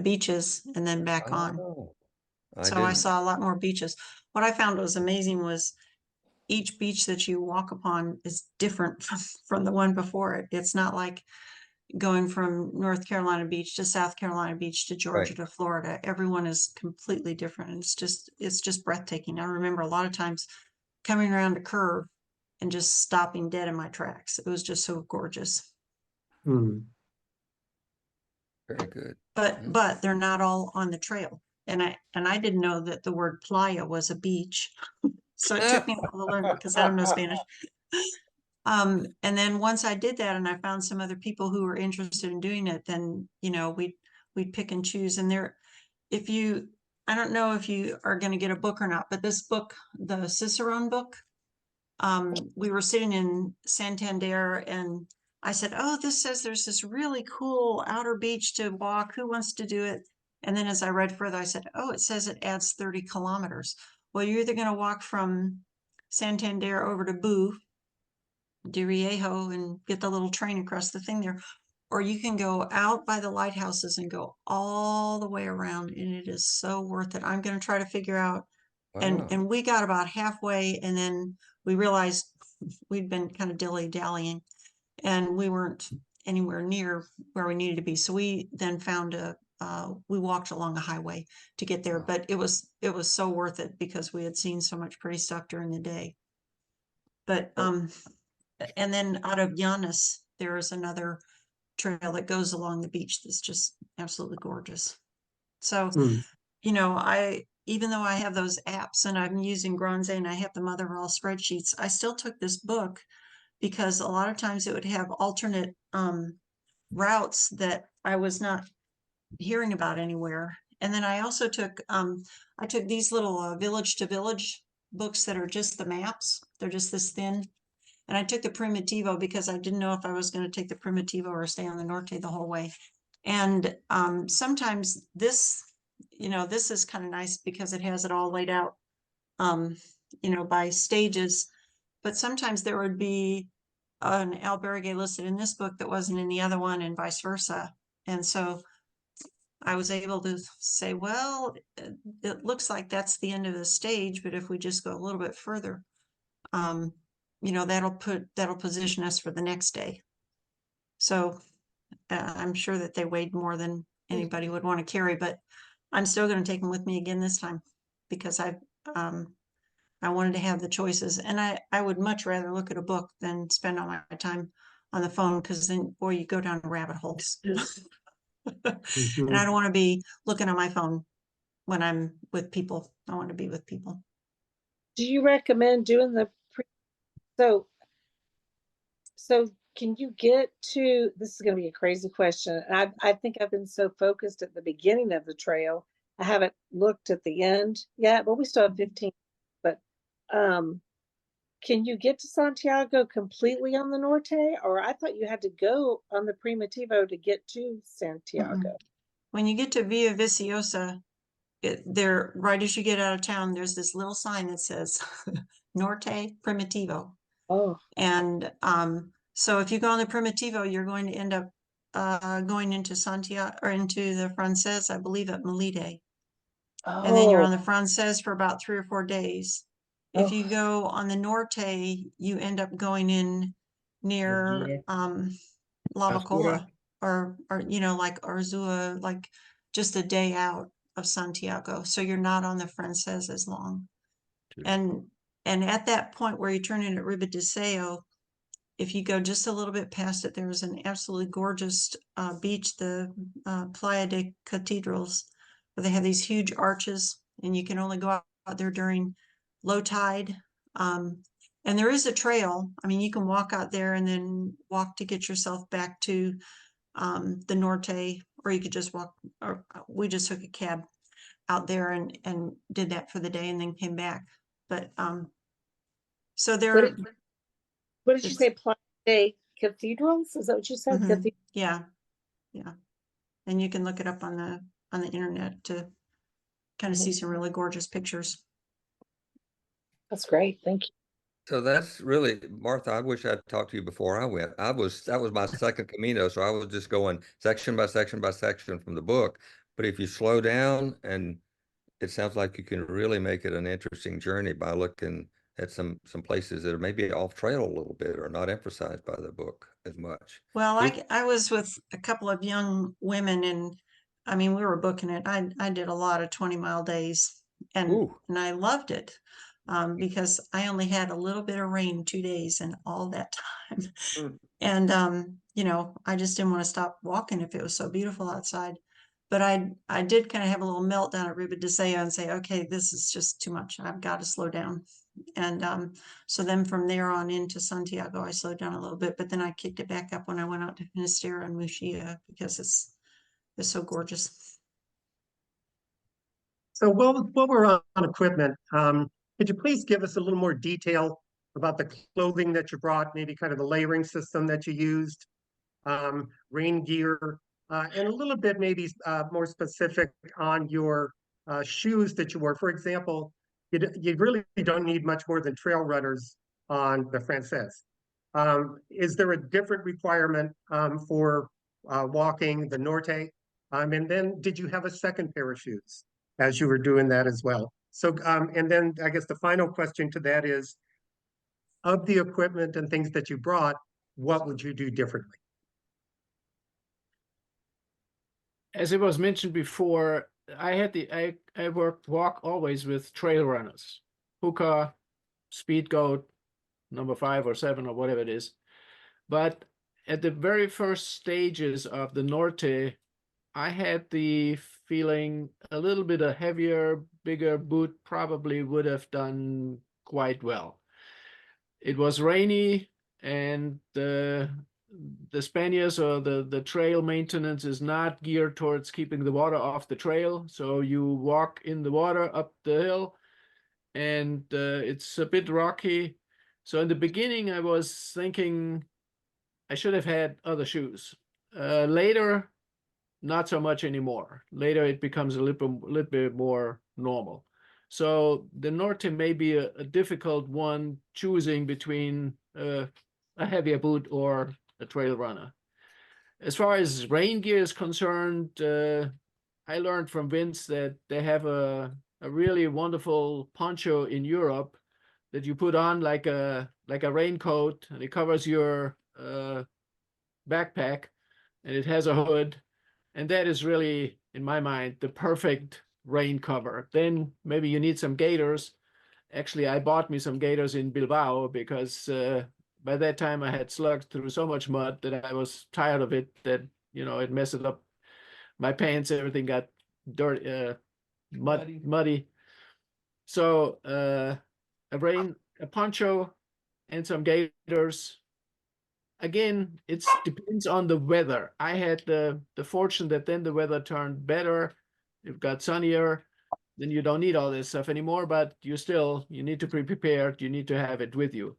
beaches and then back on. Oh, So I didn't. saw a lot more beaches. What I found was amazing was each beach that you walk upon is different from the one before it. It's not like going from North Carolina beach to South Carolina beach to Georgia Right. to Florida. Everyone is completely different. It's just breathtaking. I remember a lot of times coming around a curve and just stopping dead in my tracks. It was just so gorgeous. Hmm. Very good. But they're not all on the trail. And I didn't know that the word playa was a beach. So it took me a while to learn because I don't know Spanish. And then once I did that and I found some other people who were interested in doing it, then, you know, we'd pick and choose. And I don't know if you are going to get a book or not, but this book, the Cicerone book, we were sitting in Santander and I said, oh, this says there's this really cool outer beach to walk. Who wants to do it? And then as I read further, I said, oh, it says it adds 30 kilometers. Well, you're either going to walk from Santander over to Boo de Riejo and get the little train across the thing there, or you can go out by the lighthouses and go all the way around, and it is so worth it. I'm going to try to figure out. Wow. And we got about halfway, and then we realized we'd been kind of dilly-dallying, and we weren't anywhere near where we needed to be. So we then found we walked along a highway to get there, but it was so worth it because we had seen so much pretty stuff during the day. But and then out of Llanes, there is another trail that goes along the beach that's just absolutely gorgeous. So, Hmm. you know, even though I have those apps and I'm using Gronze and I have the mother of all spreadsheets, I still took this book because a lot of times it would have alternate routes that I was not hearing about anywhere. And then I also took these little village to village books that are just the maps. They're just this thin. And I took the Primitivo because I didn't know if I was going to take the Primitivo or stay on the Norte the whole way. And sometimes this, you know, this is kind of nice because it has it all laid out, you know, by stages. But sometimes there would be an albergue listed in this book that wasn't in the other one and vice versa. And so I was able to say, well, it looks like that's the end of the stage, but if we just go a little bit further, you know, that'll position us for the next day. So I'm sure that they weighed more than anybody would want to carry, but I'm still going to take them with me again this time because I wanted to have the choices, and I would much rather look at a book than spend all my time on the phone because then, boy, you go down rabbit holes. And I don't want to be looking on my phone when I'm with people. I want to be with people. Do you recommend doing so can you get to, this is going to be a crazy question. I think I've been so focused at the beginning of the trail. I haven't looked at the end yet, but we still have 15. But can you get to Santiago completely on the Norte? Or I thought you had to go on the Primitivo to get to Santiago. When you get to Villa Viciosa, there, right as you get out of town, there's this little sign that says Norte Primitivo. Oh, And so if you go on the Primitivo, you're going to end up going into Santiago or into the Frances, I believe, at Melide. And then you're on the Frances for about 3 or 4 days. If you go on the Norte, you end up going in near Lavacola or you know, like Arzua, like just a day out of Santiago. So you're not on the Frances as long. And at that point where you turn in at Ribadeseo, if you go just a little bit past it, there's an absolutely gorgeous beach, the Playa de Cathedrals, where they have these huge arches, and you can only go out there during low tide. And there is a trail. I mean, you can walk out there and then walk to get yourself back to the Norte, or you could just walk, or we just took a cab out there and did that for the day and then came back. But so there. What did you say? Playa de Cathedrals? Is that what you said? Mhm. Yeah. And you can look it up on the internet to kind of see some really gorgeous pictures. That's great. Thank you. So that's really, Martha, I wish I'd talked to you before I went. That was my second Camino, so I was just going section by section by section from the book. But if you slow down, and it sounds like you can really make it an interesting journey by looking at some places that are maybe off trail a little bit or not emphasized by the book as much. Well, There's- I was with a couple of young women, and I mean, we were booking it. I did a lot of 20-mile days, and Ooh. I loved it because I only had a little bit of rain 2 days and all that time. Mm. And you know, I just didn't want to stop walking if it was so beautiful outside. But I did kind of have a little meltdown at Ruba de Seo and say, okay, this is just too much. I've got to slow down. And so then from there on into Santiago, I slowed down a little bit, but then I kicked it back up when I went out to Finisterre and Muxia because it's so gorgeous. So while we're on equipment, could you please give us a little more detail about the clothing that you brought, maybe kind of the layering system that you used, rain gear, and a little bit maybe more specific on your shoes that you wore. For example, you really don't need much more than trail runners on the Frances. Is there a different requirement for walking the Norte? And then did you have a second pair of shoes as you were doing that as well? So, and then I guess the final question to that is, of the equipment and things that you brought, what would you do differently? As it was mentioned before, I walk always with trail runners, Hoka, Speed Goat, number 5 or 7 or whatever it is. But at the very first stages of the Norte, I had the feeling a little bit a heavier, bigger boot probably would have done quite well. It was rainy, and the Spaniards or the trail maintenance is not geared towards keeping the water off the trail. So you walk in the water up the hill, and it's a bit rocky. So in the beginning, I was thinking I should have had other shoes. Later, not so much anymore. Later, it becomes a little bit more normal. So the Norte may be a difficult one, choosing between a heavier boot or a trail runner. As far as rain gear is concerned, I learned from Vince that they have a really wonderful poncho in Europe that you put on like a raincoat, and it covers your backpack, and it has a hood. And that is really, in my mind, the perfect rain cover. Then maybe you need some gaiters. Actually, I bought me some gaiters in Bilbao because by that time I had slugged through so much mud that I was tired of it, that, you know, it messed up my pants. Everything got dirty, muddy. So a poncho and some gaiters. Again, it depends on the weather. I had the fortune that then the weather turned better. It got sunnier. Then you don't need all this stuff anymore, but you need to be prepared. You need to have it with you.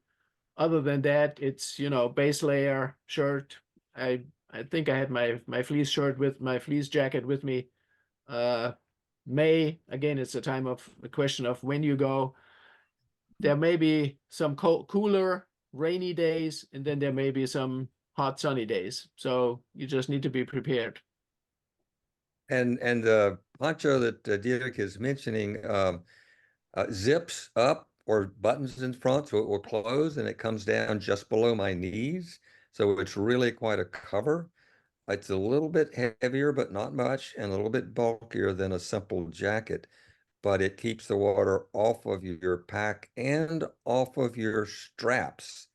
Other than that, it's, you know, base layer, shirt. I think I had my fleece shirt with my fleece jacket with me. May, again, it's a question of when you go. There may be some cooler, rainy days, and then there may be some hot, sunny days. So you just need to be prepared. And the poncho that Dietrich is mentioning zips up or buttons in front, so it will close, and it comes down just below my knees. So it's really quite a cover. It's a little bit heavier, but not much, and a little bit bulkier than a simple jacket. But it keeps the water off of your pack and off of your straps.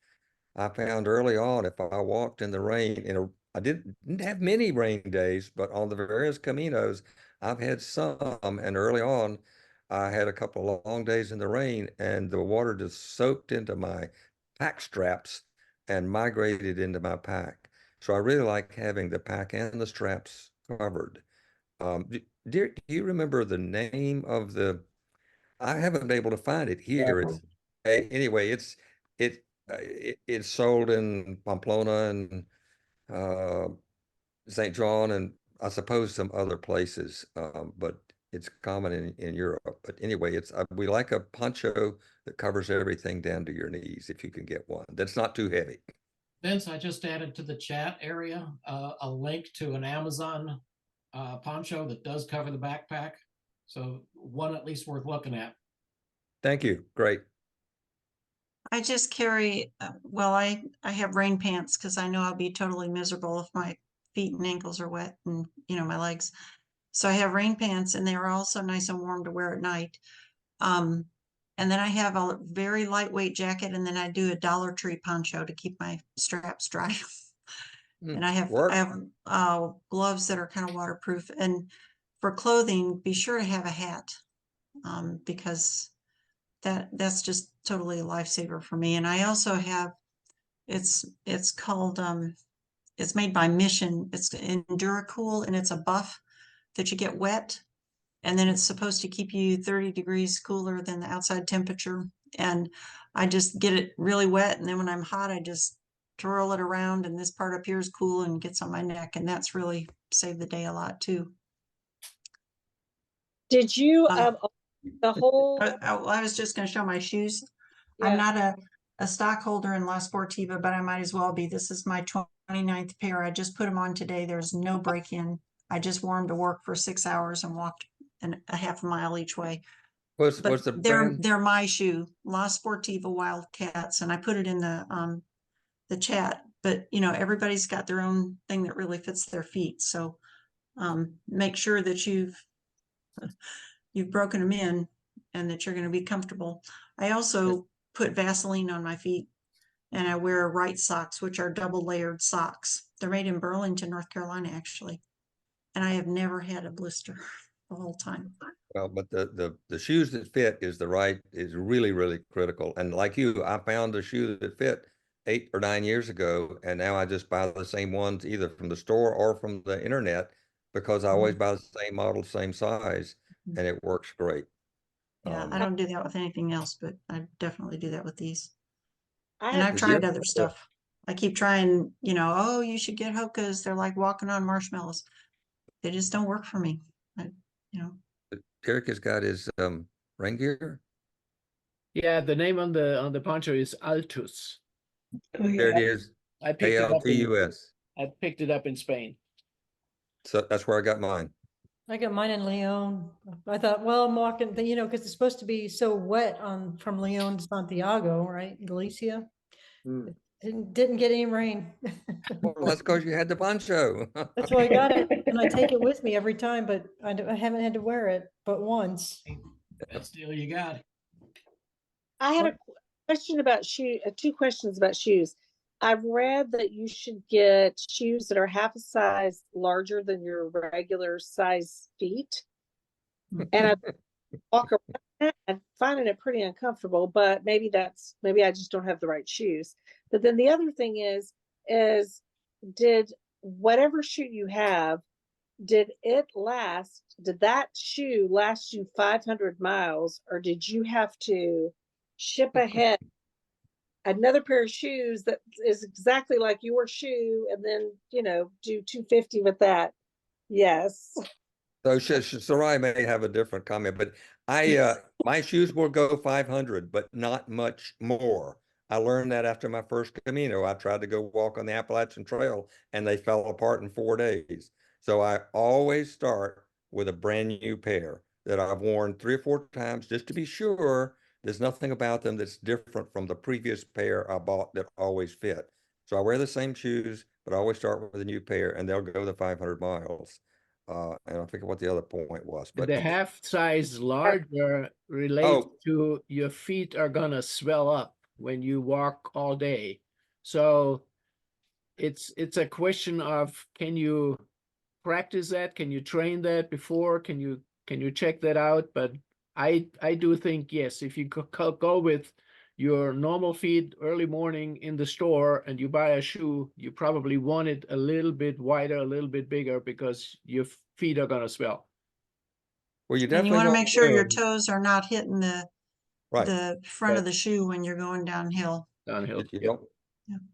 I found early on, if I walked in the rain, I didn't have many rain days, but on the various Caminos, I've had some. And early on, I had a couple of long days in the rain, and the water just soaked into my pack straps and migrated into my pack. So I really like having the pack and the straps covered. Do you remember the name of I haven't been able to find it here. Anyway, it's sold in Pamplona and St. John, and I suppose some other places, but it's common in Europe. But anyway, we like a poncho that covers everything down to your knees if you can get one. That's not too heavy. Vince, I just added to the chat area a link to an Amazon poncho that does cover the backpack. So one at least worth looking at. Thank you. Great. I just carry, well, I have rain pants because I know I'll be totally miserable if my feet and ankles are wet and, my legs. So I have rain pants and they are also nice and warm to wear at night. And then I have a very lightweight jacket, and then I do a Dollar Tree poncho to keep my straps dry. And I have gloves that are kind of waterproof. And for clothing, be sure to have a hat, because that's just totally a lifesaver for me. And I also have, it's called, it's made by Mission. It's Enduracool, and it's a buff that you get wet, and then it's supposed to keep you 30 degrees cooler than the outside temperature. And I just get it really wet, and then when I'm hot, I just twirl it around, and this part up here is cool and gets on my neck, and that's really saved the day a lot too. Did you the whole? I was just going to show my shoes. Yeah. I'm not a stockholder in La Sportiva, but I might as well be. This is my 29th pair. I just put them on today. There's no break-in. I just wore them to work for 6 hours and walked a half a mile each way. What's But the brand? they're my shoe, La Sportiva Wildcats, and I put it in the chat. But everybody's got their own thing that really fits their feet. So make sure that you've broken them in and that you're going to be comfortable. I also put Vaseline on my feet, and I wear Right socks, which are double layered socks. They're made in Burlington, North Carolina, actually. And I have never had a blister the whole time. Well, but the shoes that fit is really, really critical. And like you, I found a shoe that fit 8 or 9 years ago, and now I just buy the same ones either from the store or from the internet, because I always buy the same model, same size, and it works great. Yeah, I don't do that with anything else, but I definitely do that with these. I And have I've tried other stuff. I keep trying, oh, you should get Hoka's. They're like walking on marshmallows. They just don't work for me. Derek has got his rain gear. Yeah, the name on the poncho is Altus. There it is. I picked it up ALTUS. I picked it up in Spain. So that's where I got mine. I got mine in Leon. I thought, well, I'm walking, because it's supposed to be so wet from Leon to Santiago, right? Galicia. Didn't get any rain. Well, that's because you had the poncho. That's why I got it, and I take it with me every time, but I haven't had to wear it but once. Best deal you got. I had a question about shoe. 2 questions about shoes. I've read that you should get shoes that are half a size larger than your regular size feet. And I walk around and finding it pretty uncomfortable, but maybe I just don't have the right shoes. But then the other thing is did whatever shoe you have, did that shoe last you 500 miles, or did you have to ship ahead another pair of shoes that is exactly like your shoe and then do 250 with that? Yes. So Sarai may have a different comment, but my shoes will go 500, but not much more. I learned that after my first Camino. I tried to go walk on the Appalachian Trail, and they fell apart in 4 days. So I always start with a brand new pair that I've worn 3 or 4 times just to be sure there's nothing about them that's different from the previous pair I bought that always fit. So I wear the same shoes, but I always start with a new pair, and they'll go the 500 miles. And I forget what the other point was, but the half size larger relates to your feet are gonna swell up when you walk all day. So it's a question of, can you practice that? Can you train that before? Can you check that out? But I do think, yes, if you go with your normal feet early morning in the store and you buy a shoe, you probably want it a little bit wider, a little bit bigger, because your feet are going to swell. Well, you And definitely you want to make sure your to. toes are not hitting the Right. front of the shoe when you're going downhill. Downhill. You Yep. don't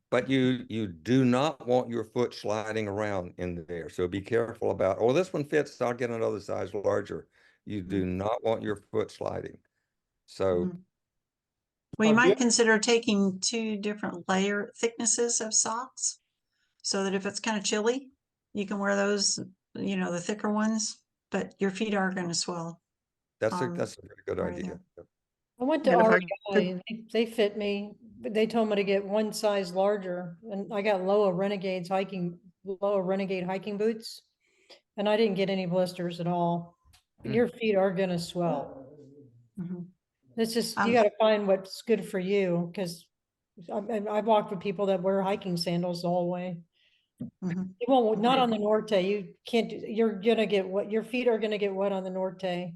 But you do not want your foot sliding around in there. So be careful about, oh, this one fits, I'll get another size larger. You do not want your foot sliding. So Mhm. Well, you Yeah. might consider taking 2 different layer thicknesses of socks so that if it's kind of chilly, you can wear those, you know, the thicker ones, but your feet are going to swell. that's a Um, very good right idea. I went to And if I REI, could- and they fit me, but they told me to get one size larger, and I got lower Renegade hiking boots, and I didn't get any blisters at all. But Mm. your feet are gonna swell. Mhm. It's just, you Um, gotta find what's good for you, because I've walked with people that wear hiking sandals the whole way. Mhm. You won't, not on the Norte, you can't, you're gonna get wet, your feet are gonna get wet on the Norte.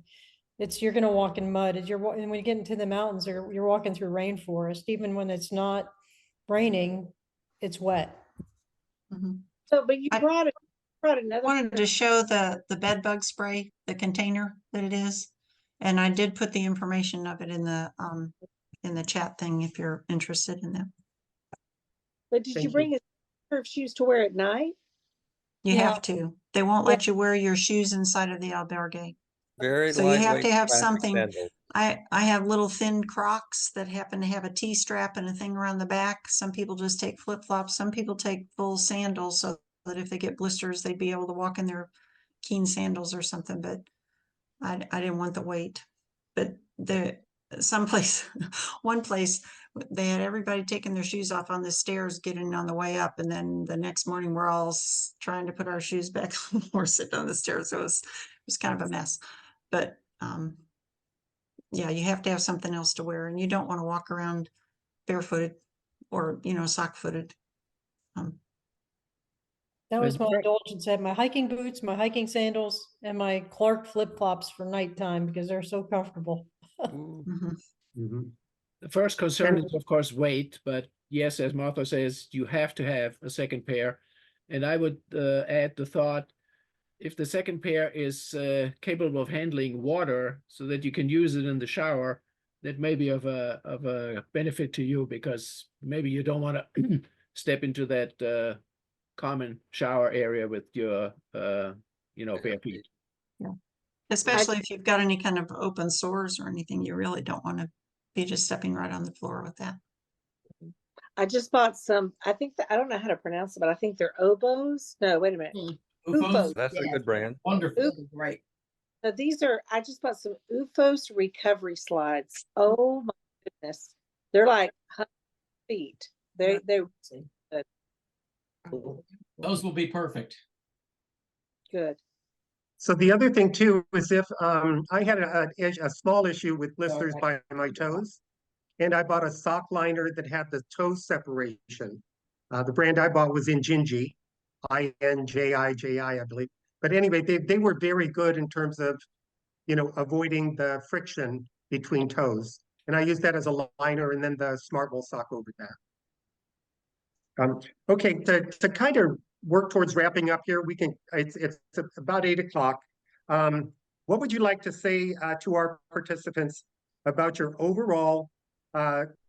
You're gonna walk in mud, and when you get into the mountains, or you're walking through rainforest, even when it's not raining, it's wet. Mhm. So, but you I- brought another. Wanted to show the bed bug spray, the container that it is. And I did put the information of it in the chat thing if you're interested in that. But did Thank you you. bring a pair of shoes to wear at night? You Yeah. have to. They won't Yeah. let you wear your shoes inside of the albergue. Very So you have lightweight to have plastic something. sandals. I have little thin Crocs that happen to have a T-strap and a thing around the back. Some people just take flip-flops. Some people take full sandals so that if they get blisters, they'd be able to walk in their Keen sandals or something. But I didn't want the weight. But someplace, one place, they had everybody taking their shoes off on the stairs, getting on the way up, and then the next morning we're all trying to put our shoes back on or sit on the stairs. So it was kind of a mess. But yeah, you have to have something else to wear, and you don't want to walk around barefooted or sock footed. That was my Right. indulgence. I had my hiking boots, my hiking sandals, and my Clark flip flops for nighttime because they're so comfortable. Ooh. Mhm. Mhm. The first concern And- is, of course, weight, but yes, as Martha says, you have to have a second pair. And I would add the thought, if the second pair is capable of handling water so that you can use it in the shower, that may be of a benefit to you, because maybe you don't want to step into that common shower area with your bare feet. Especially if you've got any kind of open sores or anything, you really don't want to be just stepping right on the floor with that. I just bought some, I think I don't know how to pronounce it, but I think they're oboes. No, wait a minute. UFOs, That's a good brand. wonderful. Right. So I just bought some UFOs recovery slides. Oh my goodness. They're like 100 feet. They Those will be perfect. good. So the other thing too is if I had a small issue with blisters by my toes, and I bought a sock liner that had the toe separation. The brand I bought was Injinji, I believe. But anyway, they were very good in terms of avoiding the friction between toes. And I used that as a liner, and then the Smartwool sock over that. Okay, to kind of work towards wrapping up here, it's about 8 o'clock. What would you like to say to our participants about your overall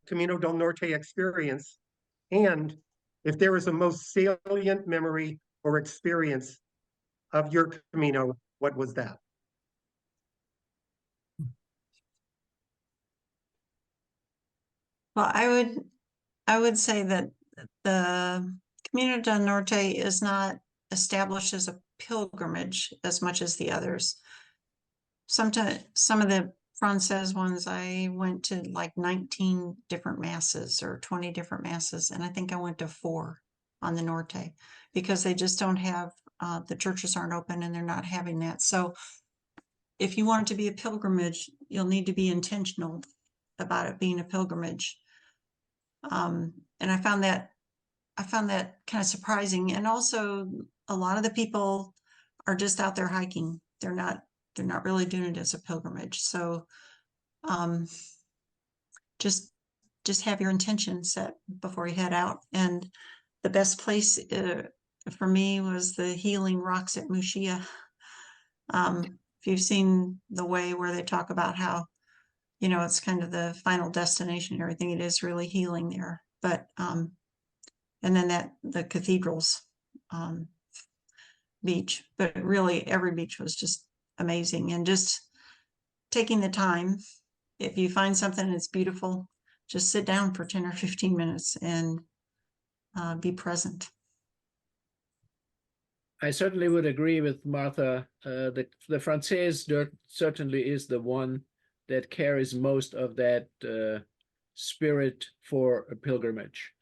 Camino del Norte experience? And if there is a most salient memory or experience of your Camino, what was that? Well, I would say that the Camino del Norte is not established as a pilgrimage as much as the others. Sometimes some of the Frances ones, I went to like 19 different masses or 20 different masses, and I think I went to 4 on the Norte because they just don't have the churches aren't open and they're not having that. So if you want it to be a pilgrimage, you'll need to be intentional about it being a pilgrimage. And I found that kind of surprising. And also a lot of the people are just out there hiking. They're not really doing it as a pilgrimage. So just have your intention set before you head out. And the best place for me was the healing rocks at Muxía. If you've seen the way where they talk about how, it's kind of the final destination and everything, it is really healing there. But and then the cathedrals beach. But really, every beach was just amazing, and just taking the time. If you find something that's beautiful, just sit down for 10 or 15 minutes and be present. I certainly would agree with Martha. The Française certainly is the one that carries most of that spirit for a pilgrimage.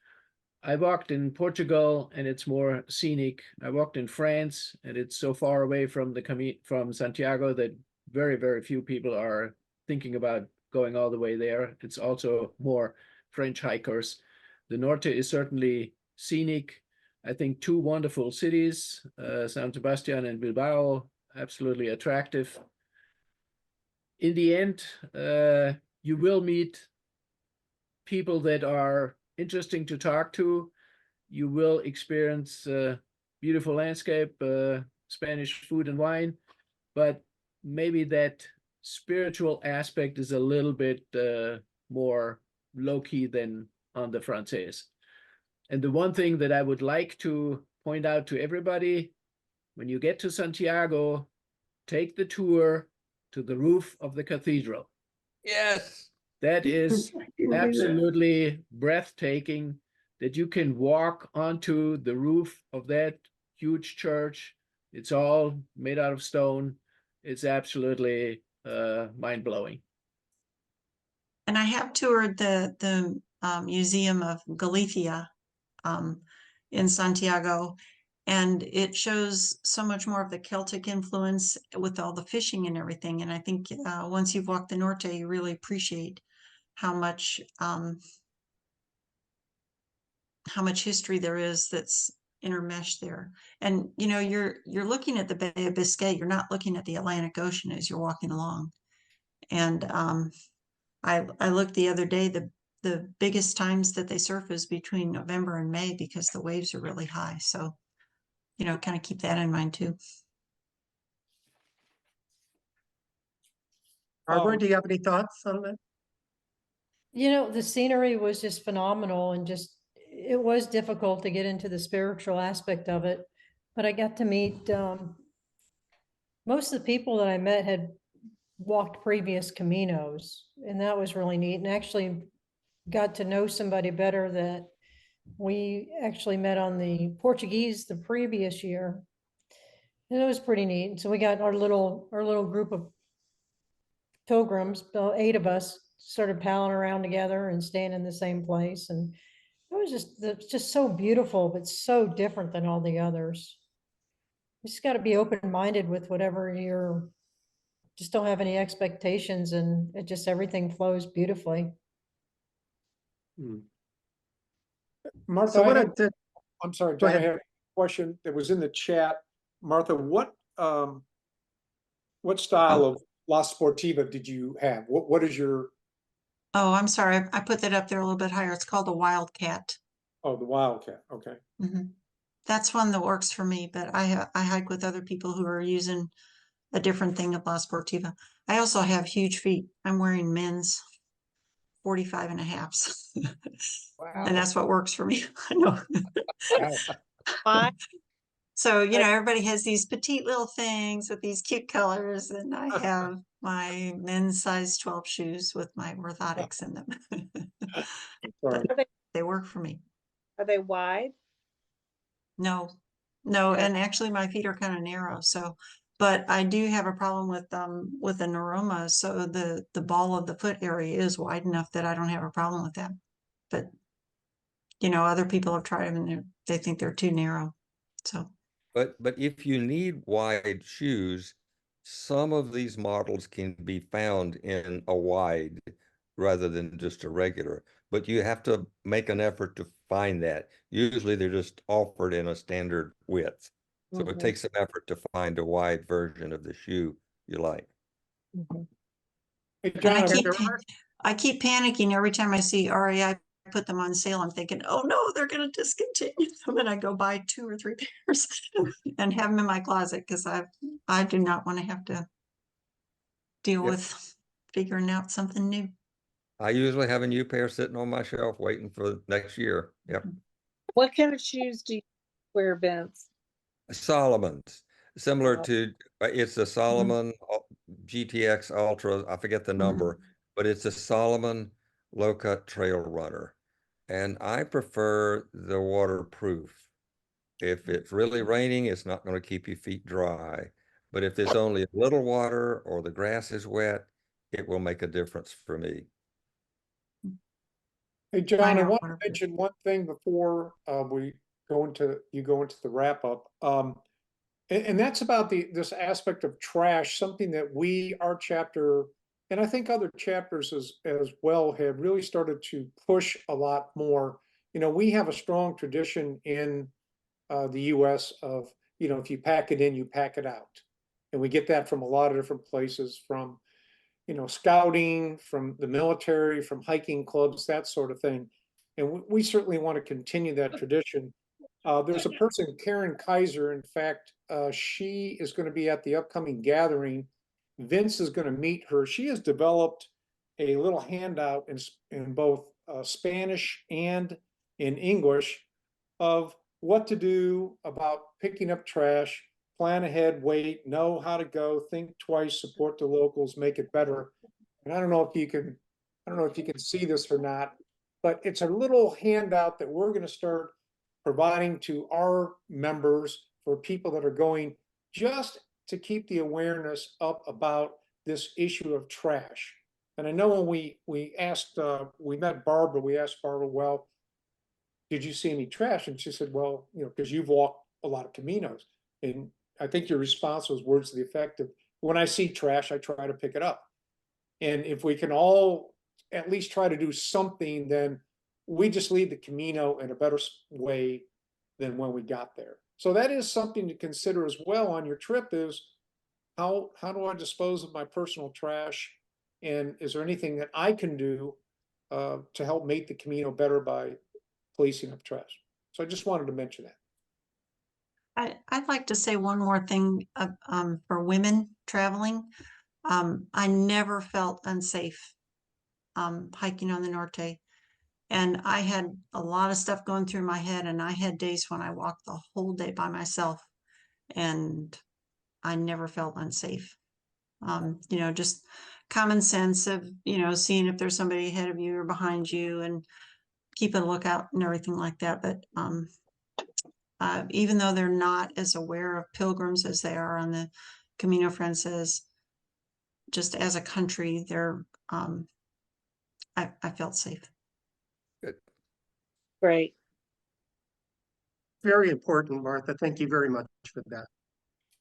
I walked in Portugal and it's more scenic. I walked in France and it's so far away from from Santiago that very, very few people are thinking about going all the way there. It's also more French hikers. The Norte is certainly scenic. I think two wonderful cities, San Sebastian and Bilbao, absolutely attractive. In the end, you will meet people that are interesting to talk to. You will experience beautiful landscape, Spanish food and wine, but maybe that spiritual aspect is a little bit more low-key than on the Française. And the one thing that I would like to point out to everybody, when you get to Santiago, take the tour to the roof of the cathedral. Yes. That is absolutely breathtaking, that you can walk onto the roof of that huge church. It's all made out of stone. It's absolutely mind-blowing. And I have toured the Museum of Galicia in Santiago, and it shows so much more of the Celtic influence with all the fishing and everything. And I think once you've walked the Norte, you really appreciate how much history there is that's intermeshed there. And you know, you're looking at the Bay of Biscay. You're not looking at the Atlantic Ocean as you're walking along. And I looked the other day. The biggest times that they surf is between November and May because the waves are really high. So, you know, kind of keep that in mind too. Barbara, do you have any thoughts on that? You know, the scenery was just phenomenal, and just, it was difficult to get into the spiritual aspect of it. But I got to meet, most of the people that I met had walked previous Caminos, and that was really neat. And actually got to know somebody better that we actually met on the Portuguese the previous year. And it was pretty neat. So we got our little group of pilgrims, about 8 of us, started palling around together and staying in the same place. And it was just so beautiful, but so different than all the others. You just got to be open-minded with whatever you're, just don't have any expectations, and it just, everything flows beautifully. Martha, So I'm sorry, Go John, I ahead. have a question that was in the chat. Martha, what style of La Sportiva did you have? What is your, Oh, I'm sorry. I put that up there a little bit higher. It's called a Wildcat. oh, the Wildcat, okay. That's one that works for me, but I hike with other people who are using a different thing of La Sportiva. I also have huge feet. I'm wearing men's 45 and a halves. And that's what works for me. I know. Why? So, you know, everybody has these petite little things with these cute colors, and I have my men's size 12 shoes with my orthotics in them. Sorry. But they work for me. Are they wide? No, and actually my feet are kind of narrow. So, but I do have a problem with the neuroma. So the ball of the foot area is wide enough that I don't have a problem with that. But you know, other people have tried them and they think they're too narrow. So. But if you need wide shoes, some of these models can be found in a wide rather than just a regular. But you have to make an effort to find that. Usually they're just offered in a standard width. So it takes some effort to find a wide version of the shoe you like. Hey, And John, I keep panicking every time I see REI put them on sale. I'm thinking, oh no, they're going to discontinue them. And I go buy 2 or 3 pairs and have them in my closet because I do not want to have to deal with figuring out something new. I usually have a new pair sitting on my shelf waiting for next year. Yep. What kind of shoes do you wear, Vince? Solomon's, similar Oh. to, it's a Solomon GTX Ultra, I forget the number, but it's a Solomon low cut trail runner. And I prefer the waterproof. If it's really raining, it's not going to keep your feet dry. But if there's only a little water or the grass is wet, it will make a difference for me. Hey, John, Mine I are want to waterproof. mention one thing before we go into the wrap up. And that's about this aspect of trash, something that our chapter, and I think other chapters as well, have really started to push a lot more. You know, we have a strong tradition in the US of, you know, if you pack it in, you pack it out. And we get that from a lot of different places, from, you know, scouting, from the military, from hiking clubs, that sort of thing. And we certainly want to continue that tradition. There's a person, Karen Kaiser, in fact, she is going to be at the upcoming gathering. Vince is going to meet her. She has developed a little handout in both Spanish and in English of what to do about picking up trash, plan ahead, wait, know how to go, think twice, support the locals, make it better. And I don't know if you can see this or not, but it's a little handout that we're going to start providing to our members for people that are going, just to keep the awareness up about this issue of trash. And I know when we met Barbara, we asked Barbara, well, did you see any trash? And she said, well, you know, because you've walked a lot of Caminos. And I think your response was words to the effect of, when I see trash, I try to pick it up. And if we can all at least try to do something, then we just leave the Camino in a better way than when we got there. So that is something to consider as well on your trip, is how do I dispose of my personal trash? And is there anything that I can do to help make the Camino better by policing up trash? So I just wanted to mention that. I'd like to say one more thing for women traveling. I never felt unsafe hiking on the Norte. And I had a lot of stuff going through my head, and I had days when I walked the whole day by myself, and I never felt unsafe. You know, just common sense of, you know, seeing if there's somebody ahead of you or behind you and keeping a lookout and everything like that. But even though they're not as aware of pilgrims as they are on the Camino Frances, just as a country, they're I felt safe. Good. Great. Very important, Martha. Thank you very much for that.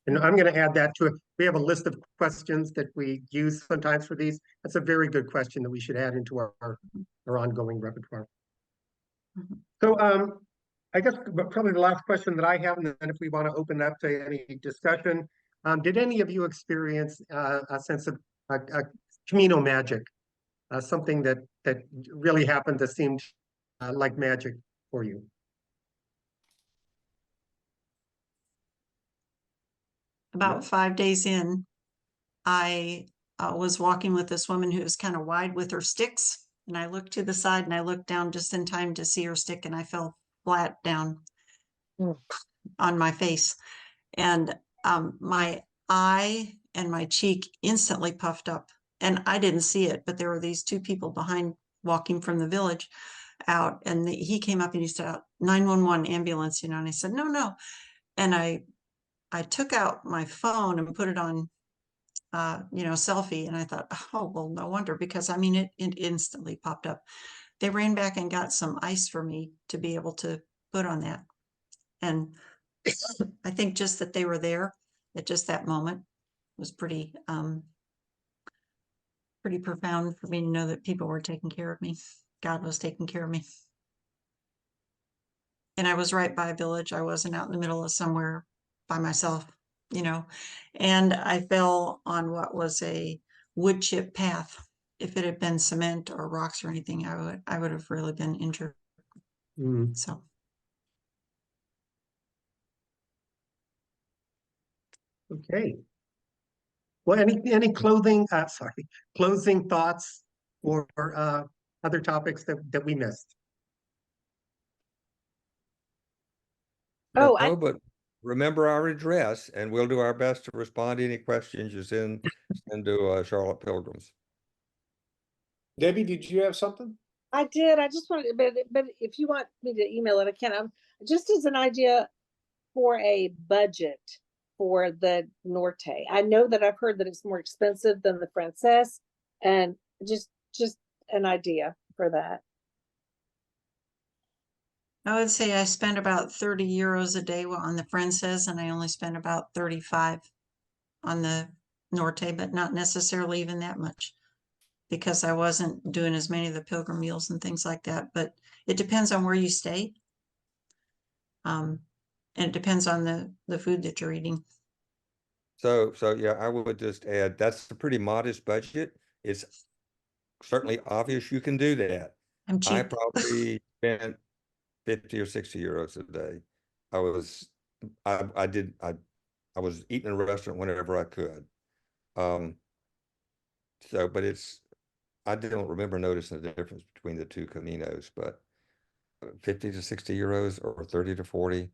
And I'm going to add that to it. We have a list of questions that we use sometimes for these. That's a very good question that we should add into our ongoing repertoire. So I guess probably the last question that I have, and then if we want to open up to any discussion, did any of you experience a sense of Camino magic? Something that really happened that seemed like magic for you? About 5 days in, I was walking with this woman who was kind of wide with her sticks. And I looked to the side and I looked down just in time to see her stick, and I fell flat down on my face. And my eye and my cheek instantly puffed up. And I didn't see it, but there were these two people behind walking from the village out. And he came up and he said, 911 ambulance, you know, and I said, no. And I took out my phone and put it on, you know, selfie. And I thought, oh, well, no wonder, because I mean, it instantly popped up. They ran back and got some ice for me to be able to put on that. And I think just that they were there at just that moment was pretty profound for me to know that people were taking care of me. God was taking care of me. And I was right by a village. I wasn't out in the middle of somewhere by myself, you know, and I fell on what was a wood chip path. If it had been cement or rocks or anything, I would have really been injured. So. Okay. Well, any closing thoughts or other topics that we missed? Oh, No, but remember our address, and we'll do our best to respond to any questions you send to Charlotte Pilgrims. Debbie, did you have something? I did. I just wanted, but if you want me to email it, I can. Just as an idea for a budget for the Norte. I know that I've heard that it's more expensive than the Frances, and just an idea for that. I would say I spent about 30 euros a day on the Frances, and I only spent about 35 on the Norte, but not necessarily even that much because I wasn't doing as many of the pilgrim meals and things like that. But it depends on where you stay. And it depends on the food that you're eating. So yeah, I would just add, that's a pretty modest budget. It's certainly obvious you can do that. I'm I cheap. probably spent 50 or 60 euros a day. I was eating in a restaurant whenever I could. But I don't remember noticing the difference between the two Caminos, but 50 to 60 euros or 30 to 40,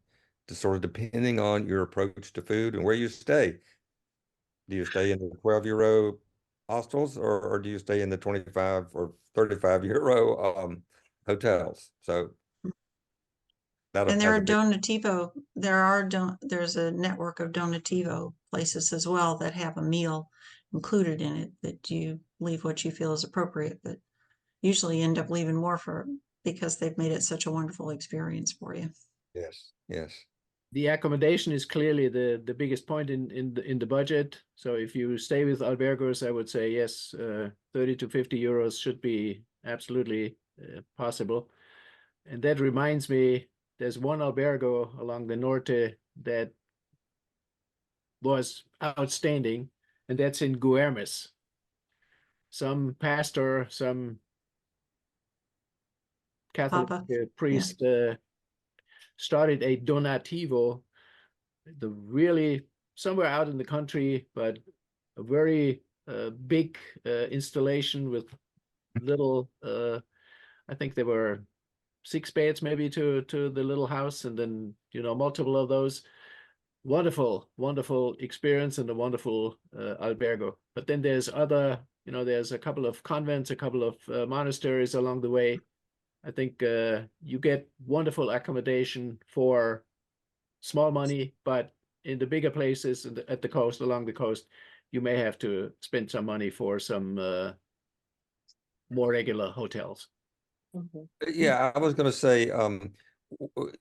to sort of depending on your approach to food and where you stay. Do you stay in the 12 euro hostels, or do you stay in the 25 or 35 euro hotels? So And there has are a big, Donativo, there's a network of Donativo places as well that have a meal included in it that you leave what you feel is appropriate, but usually end up leaving more because they've made it such a wonderful experience for you. yes. The accommodation is clearly the biggest point in the budget. So if you stay with albergos, I would say yes, 30 to 50 euros should be absolutely possible. And that reminds me, there's one albergo along the Norte that was outstanding, and that's in Guermes. Some pastor, some Catholic Papa, priest started a donativo, really somewhere out in the country, but a very big installation with little, I think there were 6 beds maybe to the little house, and then multiple of those. Wonderful experience and a wonderful albergo. But then there's other, there's a couple of convents, a couple of monasteries along the way. I think you get wonderful accommodation for small money, but in the bigger places at the coast, along the coast, you may have to spend some money for some more regular hotels. Yeah, I was going to say,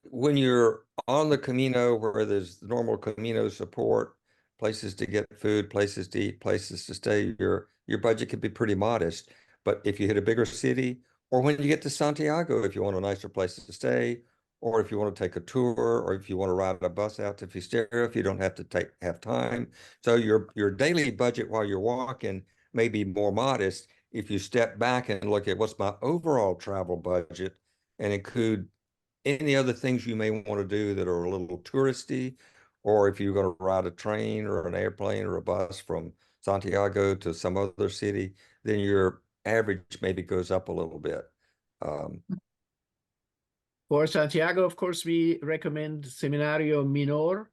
when you're on the Camino where there's normal Camino support, places to get food, places to eat, places to stay, your budget could be pretty modest. But if you hit a bigger city, or when you get to Santiago, if you want a nicer place to stay, or if you want to take a tour, or if you want to ride a bus out to Fistero, if you don't have to have time. So your daily budget while you're walking may be more modest if you step back and look at what's my overall travel budget and include any other things you may want to do that are a little touristy, or if you're going to ride a train or an airplane or a bus from Santiago to some other city, then your average maybe goes up a little bit. For Santiago, of course, we recommend Seminario Minor.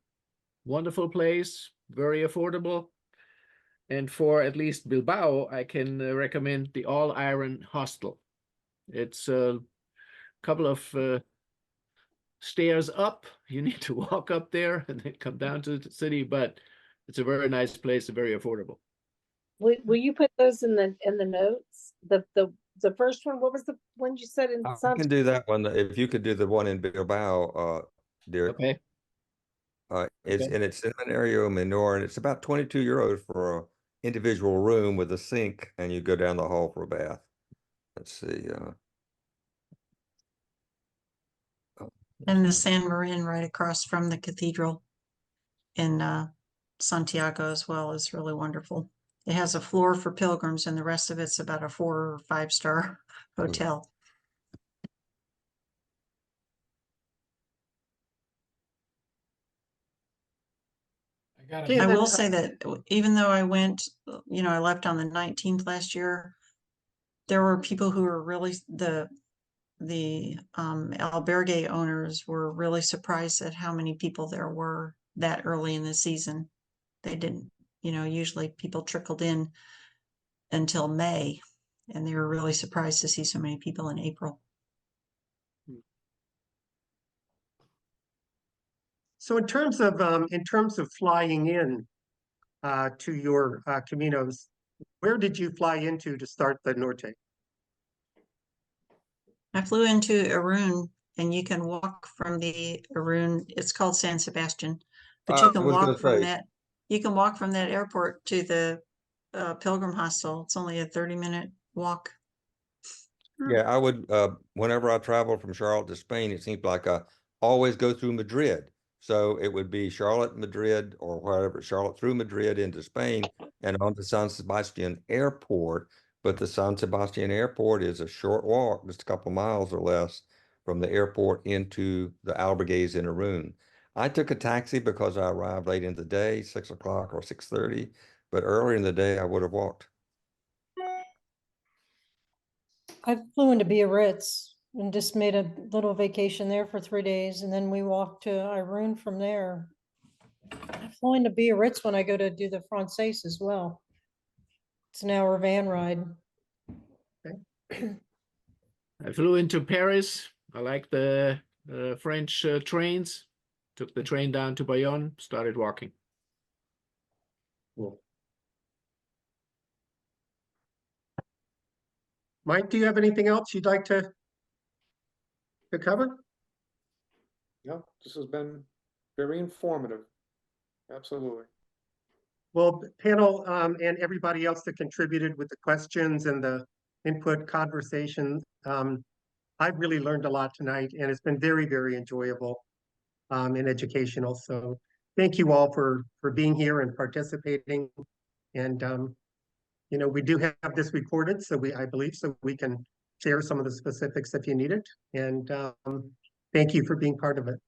Wonderful place, very affordable. And for at least Bilbao, I can recommend the All Iron Hostel. It's a couple of stairs up. You need to walk up there and then come down to the city, but it's a very nice place and very affordable. Will you put those in the notes? The first one, what was the one you said in I can do that one. If you could do the one in Bilbao, Derek. Okay. It's Seminario Minor, and it's about 22 euros for an individual room with a sink, and you go down the hall for a bath. Let's see. and the San Marin right across from the cathedral in Santiago as well is really wonderful. It has a floor for pilgrims, and the rest of it's about a 4 or 5 star hotel. Okay, I then, will say that even though I went, I left on the 19th last year, there were people who were really, the the albergue owners were really surprised at how many people there were that early in the season. They didn't, usually people trickled in until May, and they were really surprised to see so many people in April. So in terms of flying in to your Caminos, where did you fly into to start the Norte? I flew into Irun, and you can walk from the Irun, it's called San Sebastian, but you I can was gonna walk from say. that, you can walk from that airport to the Pilgrim Hostel. It's only a 30-minute walk. Yeah, I would, whenever I travel from Charlotte to Spain, it seems like I always go through Madrid. So it would be Charlotte, Madrid, or wherever, Charlotte through Madrid into Spain and on to San Sebastian Airport. But the San Sebastian Airport is a short walk, just a couple miles or less from the airport into the albergues in Irun. I took a taxi because I arrived late in the day, 6 o'clock or 6:30, but earlier in the day I would have walked. I flew into Biarritz and just made a little vacation there for 3 days, and then we walked to Irun from there. I flew into Biarritz when I go to do the Française as well. It's an hour van ride. I flew into Paris. I like the French trains. Took the train down to Bayonne, started walking. Cool. Mike, do you have anything else you'd like to cover? No, this has been very informative. Absolutely. Well, panel and everybody else that contributed with the questions and the input conversation, I've really learned a lot tonight, and it's been very, very enjoyable and educational. So thank you all for being here and participating. And we do have this recorded, so I believe we can share some of the specifics if you need it. And thank you for being part of it.